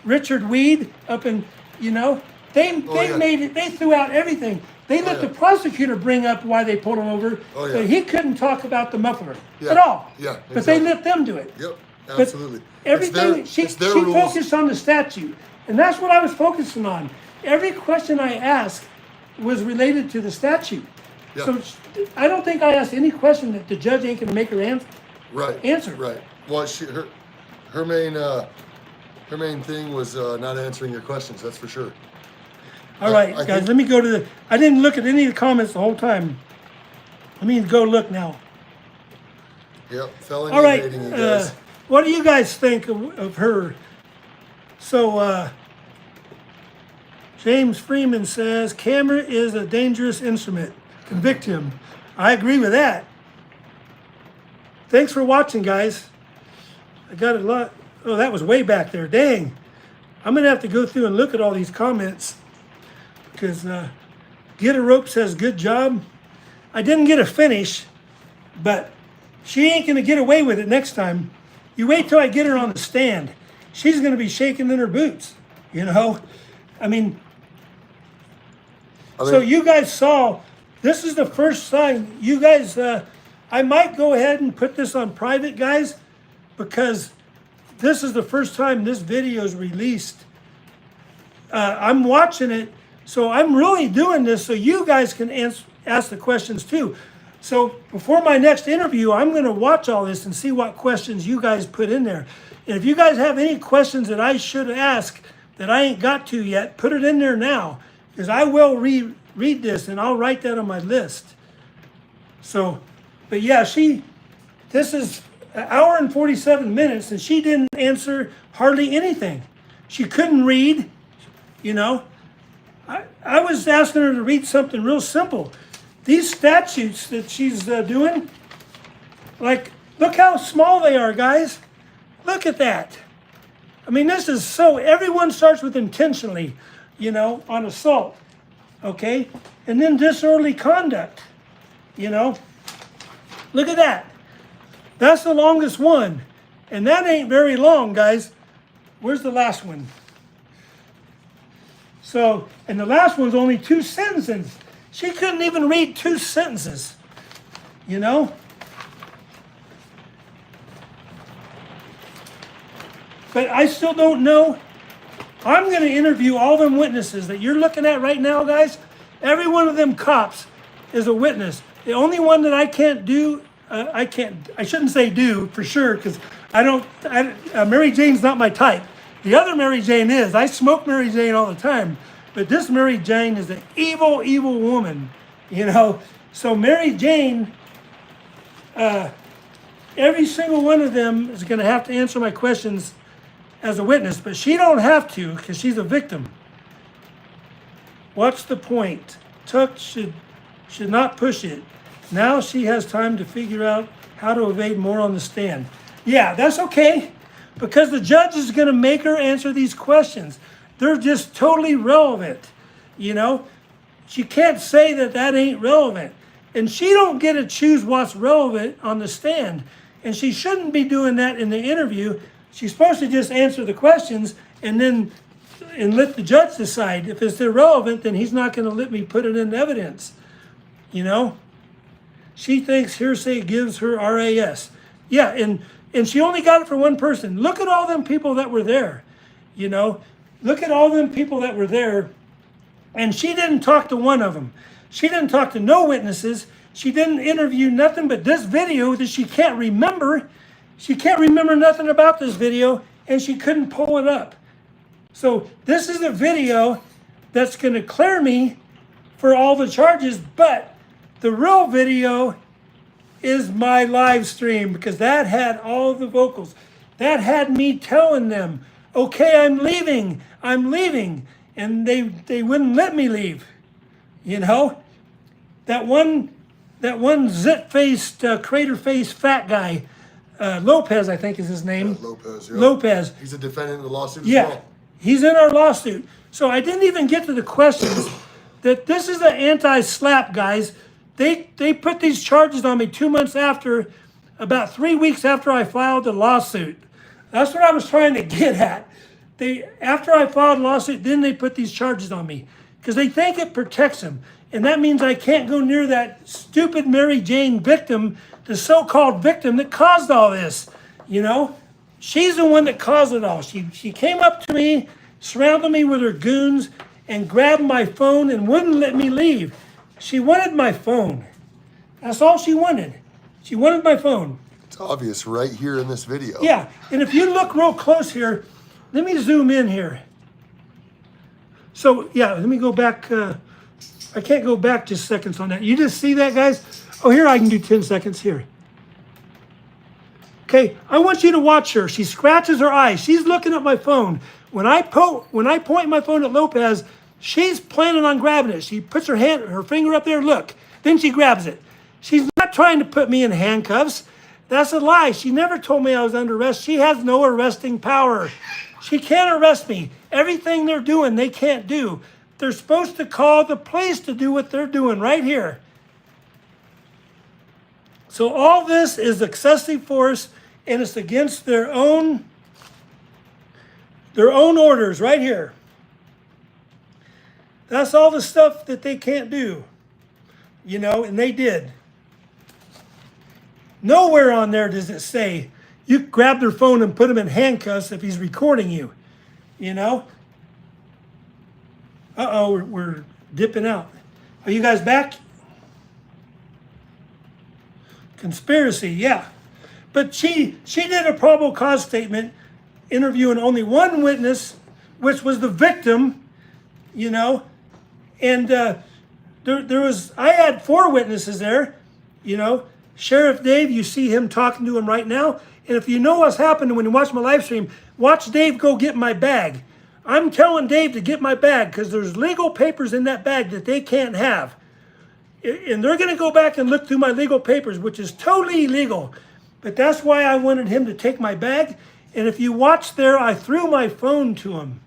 Richard Weed up in, they yeah. made it. They threw out everything. They let the prosecutor bring up why they pulled him over, Oh, yeah. but he couldn't talk about the muffler Yeah. at all. Yeah, But they exactly. let them do it. Yep, But absolutely. everything she it's their rules. focused on the statute, and that's what I was focusing on. Every question I asked was related to the statute. Yeah. So I don't think I asked any question that the judge ain't gonna make her answer. Right. Well, her main thing was not answering your questions. That's for sure. All right, I guys, think- let me go to the. I didn't look at any of the comments the whole time. Let me go look now. Yep, felony All right, evading, you guys. what do you guys think of her? So, James Freeman says camera is a dangerous instrument. Convict him. I agree with that. Thanks for watching, guys. I got a lot. Oh, that was way back there. Dang. I'm gonna have to go through and look at all these comments because Get a Rope says good job. I didn't get a finish, but she ain't gonna get away with it next time. You wait till I get her on the stand. She's gonna be shaking in her boots. I mean, so you guys saw. This is the first sign. You guys, I might go ahead and put this on private, guys, because this is the first time this video is released. I'm watching it, so I'm really doing this so you guys can ask the questions too. So before my next interview, I'm going to watch all this and see what questions you guys put in there. And if you guys have any questions that I should ask that I ain't got to yet, put it in there now, because I will read this and I'll write that on my list. So, but yeah, this is an hour and 47 minutes and she didn't answer hardly anything. She couldn't read, I was asking her to read something real simple. These statutes that she's doing, like, Look how small they are, guys. Look at that. I mean, this is so, everyone starts with intentionally, you know, on assault, okay? And then disorderly conduct, you know? Look at that. That's the longest one. And that ain't very long, guys. Where's the last one? So, and the last one's only 2 sentences. She couldn't even read 2 sentences, you know? But I still don't know. I'm going to interview all them witnesses that you're looking at right now, guys. Every one of them cops is a witness. The only one that I can't do, I shouldn't say do for sure, because Mary Jane's not my type. The other Mary Jane is. I smoke Mary Jane all the time. But this Mary Jane is an evil, evil woman, you know. So Mary Jane, every single one of them is going to have to answer my questions as a witness, but she don't have to because she's a victim. What's the point? Tuck should not push it. Now she has time to figure out how to evade more on the stand. Yeah, that's okay, because the judge is going to make her answer these questions. They're just totally relevant, you know. She can't say that ain't relevant. And she don't get to choose what's relevant on the stand. And she shouldn't be doing that in the interview. She's supposed to just answer the questions and let the judge decide. If it's irrelevant, then he's not going to let me put it in evidence, you know. She thinks hearsay gives her RAS. Yeah, and she only got it for one person. Look at all them people that were there, you know. Look at all them people that were there, and she didn't talk to one of them. She didn't talk to no witnesses. She didn't interview nothing but this video that she can't remember. She can't remember nothing about this video, and she couldn't pull it up. So this is a video that's going to clear me for all the charges, but the real video is my live stream, because that had all the vocals. That had me telling them, okay, I'm leaving, and they wouldn't let me leave, you know? That one zit-faced, crater-faced fat guy, Lopez, I think is his name. Yeah, Lopez, yeah. Lopez. He's a defendant in the lawsuit Yeah, as well. he's in our lawsuit. So I didn't even get to the questions. That this is an anti-slap, guys. They put these charges on me 2 months after, about 3 weeks after I filed the lawsuit. That's what I was trying to get at. After I filed a lawsuit, then they put these charges on me because they think it protects them. And that means I can't go near that stupid Mary Jane victim, the so-called victim that caused all this, you know? She's the one that caused it all. She came up to me, surrounded me with her goons, and grabbed my phone and wouldn't let me leave. She wanted my phone. That's all she wanted. She wanted my phone. It's obvious right here in this video. Yeah, and if you look real close here, let me zoom in here. So, yeah, let me go back. I can't go back just seconds on that. You just see that, guys? Oh, here I can do 10 seconds here. Okay, I want you to watch her. She scratches her eyes. She's looking at my phone. When I point my phone at Lopez, she's planning on grabbing it. She puts her finger up there, look. Then she grabs it. She's not trying to put me in handcuffs. That's a lie. She never told me I was under arrest. She has no arresting power. She can't arrest me. Everything they're doing, they can't do. They're supposed to call the police to do what they're doing right here. So all this is excessive force, and it's against their own orders right here. That's all the stuff that they can't do, you know, and they did. Nowhere on there does it say you grab their phone and put him in handcuffs if he's recording you, you know. Uh-oh, we're dipping out. Are you guys back? Conspiracy, yeah. But she did a probable cause statement interviewing only one witness, which was the victim, you know. And I had 4 witnesses there, you know. Sheriff Dave, you see him talking to him right now. And if you know what's happening when you watch my live stream, watch Dave go get my bag. I'm telling Dave to get my bag because there's legal papers in that bag that they can't have. And they're going to go back and look through my legal papers, which is totally illegal. But that's why I wanted him to take my bag. And if you watch there, I threw my phone to him.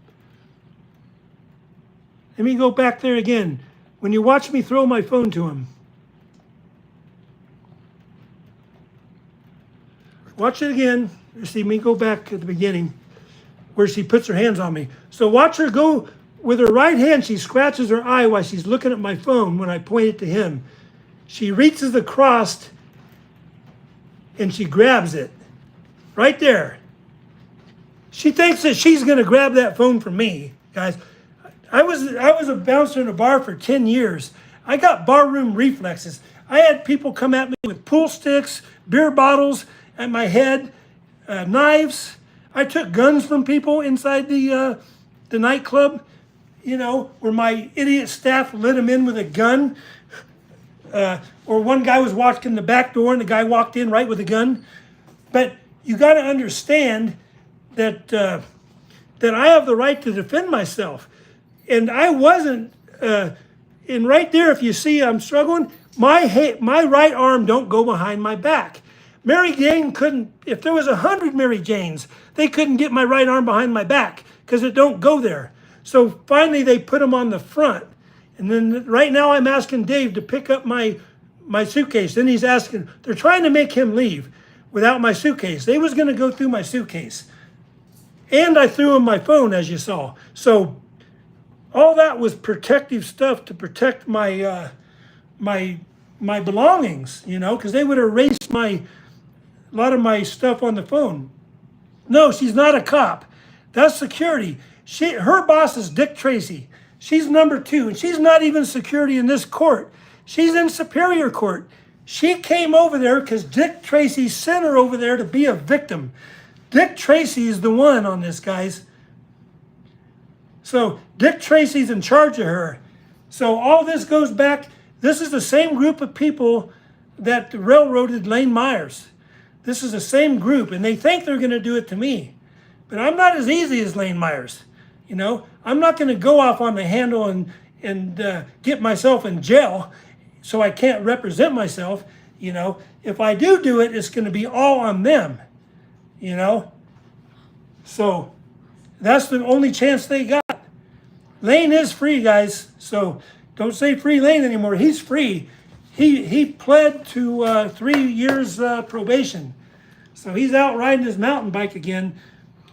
Let me go back there again. When you watch me throw my phone to him. Watch it again. See me go back at the beginning where she puts her hands on me. So watch her go with her right hand. She scratches her eye while she's looking at my phone when I point it to him. She reaches across and she grabs it right there. She thinks that she's going to grab that phone from me, guys. I was a bouncer in a bar for 10 years. I got barroom reflexes. I had people come at me with pool sticks, beer bottles at my head, knives. I took guns from people inside the nightclub, you know, where my idiot staff lit them in with a gun. Or one guy was walking the back door and the guy walked in right with a gun. But you got to understand that that I have the right to defend myself. And I wasn't, and right there, if you see I'm struggling, my right arm don't go behind my back. Mary Jane couldn't, if there was 100 Mary Janes, they couldn't get my right arm behind my back because it don't go there. So finally they put them on the front. And then right now I'm asking Dave to pick up my suitcase. Then he's asking, they're trying to make him leave without my suitcase. They was going to go through my suitcase. And I threw him my phone, as you saw. So all that was protective stuff to protect my my belongings, you know, because they would erase a lot of my stuff on the phone. No, she's not a cop. That's security. Her boss is Dick Tracy. She's number 2, and she's not even security in this court. She's in Superior Court. She came over there because Dick Tracy sent her over there to be a victim. Dick Tracy is the one on this, guys. So Dick Tracy's in charge of her. So all this goes back. This is the same group of people that railroaded Lane Myers. This is the same group, and they think they're going to do it to me. But I'm not as easy as Lane Myers. You know, I'm not going to go off on the handle and get myself in jail so I can't represent myself. You know, if I do it, it's going to be all on them. You know, so that's the only chance they got. Lane is free, guys. So don't say free Lane anymore. He's free. He pled to 3 years probation. So he's out riding his mountain bike again.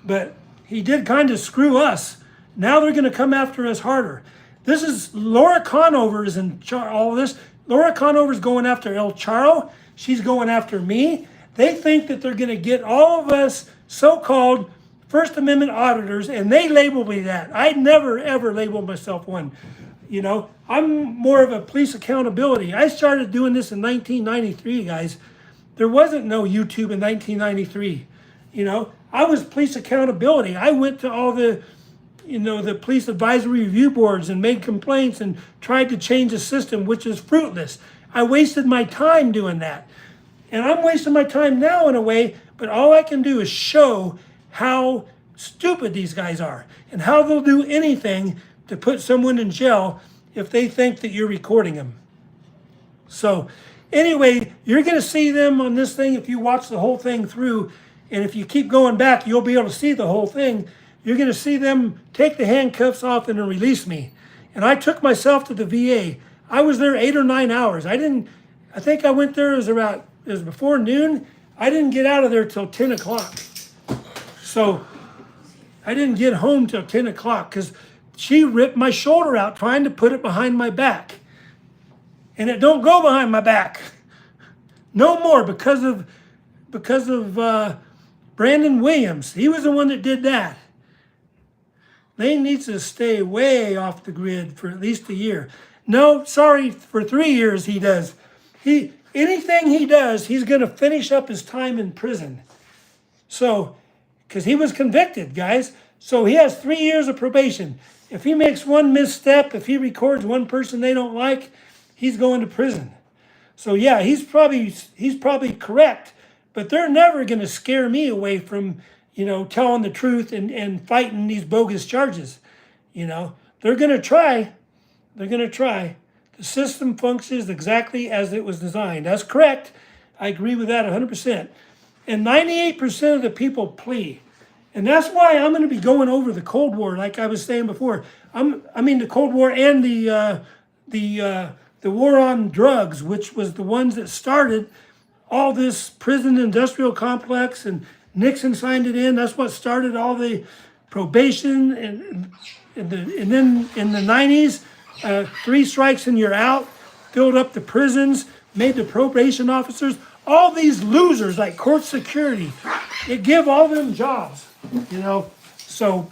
But he did kind of screw us. Now they're going to come after us harder. This is Laura Conover is in all of this. Laura Conover's going after El Charo. She's going after me. They think that they're going to get all of us so-called First Amendment auditors, and they label me that. I never, ever labeled myself one. You know, I'm more of a police accountability. I started doing this in 1993, guys. There wasn't no YouTube in 1993. You know, I was police accountability. I went to all the, you know, the police advisory review boards and made complaints and tried to change the system, which is fruitless. I wasted my time doing that. And I'm wasting my time now in a way, but all I can do is show how stupid these guys are and how they'll do anything to put someone in jail if they think that you're recording them. So anyway, you're going to see them on this thing if you watch the whole thing through. And if you keep going back, you'll be able to see the whole thing. You're going to see them take the handcuffs off and then release me. And I took myself to the VA. I was there 8 or 9 hours. I think I went there, it was before noon. I didn't get out of there till 10 o'clock. So I didn't get home till 10 o'clock because she ripped my shoulder out trying to put it behind my back. And it don't go behind my back. No more because of Brandon Williams. He was the one that did that. Lane needs to stay way off the grid for at least a year. No, sorry, for 3 years he does. Anything he does, he's going to finish up his time in prison. So, because he was convicted, guys. So he has 3 years of probation. If he makes one misstep, if he records one person they don't like, he's going to prison. So yeah, he's probably correct, but they're never going to scare me away from, you know, telling the truth and fighting these bogus charges. You know, they're going to try. They're going to try. The system functions exactly as it was designed. That's correct. I agree with that 100%. and 98% of the people plea. And that's why I'm going to be going over the Cold War, like I was saying before. The Cold War and the war on drugs, which was the ones that started all this prison industrial complex, and Nixon signed it in. That's what started all the probation, and then in the 90s, 3 strikes and you're out, filled up the prisons, made the probation officers, all these losers like court security. It give all them jobs, so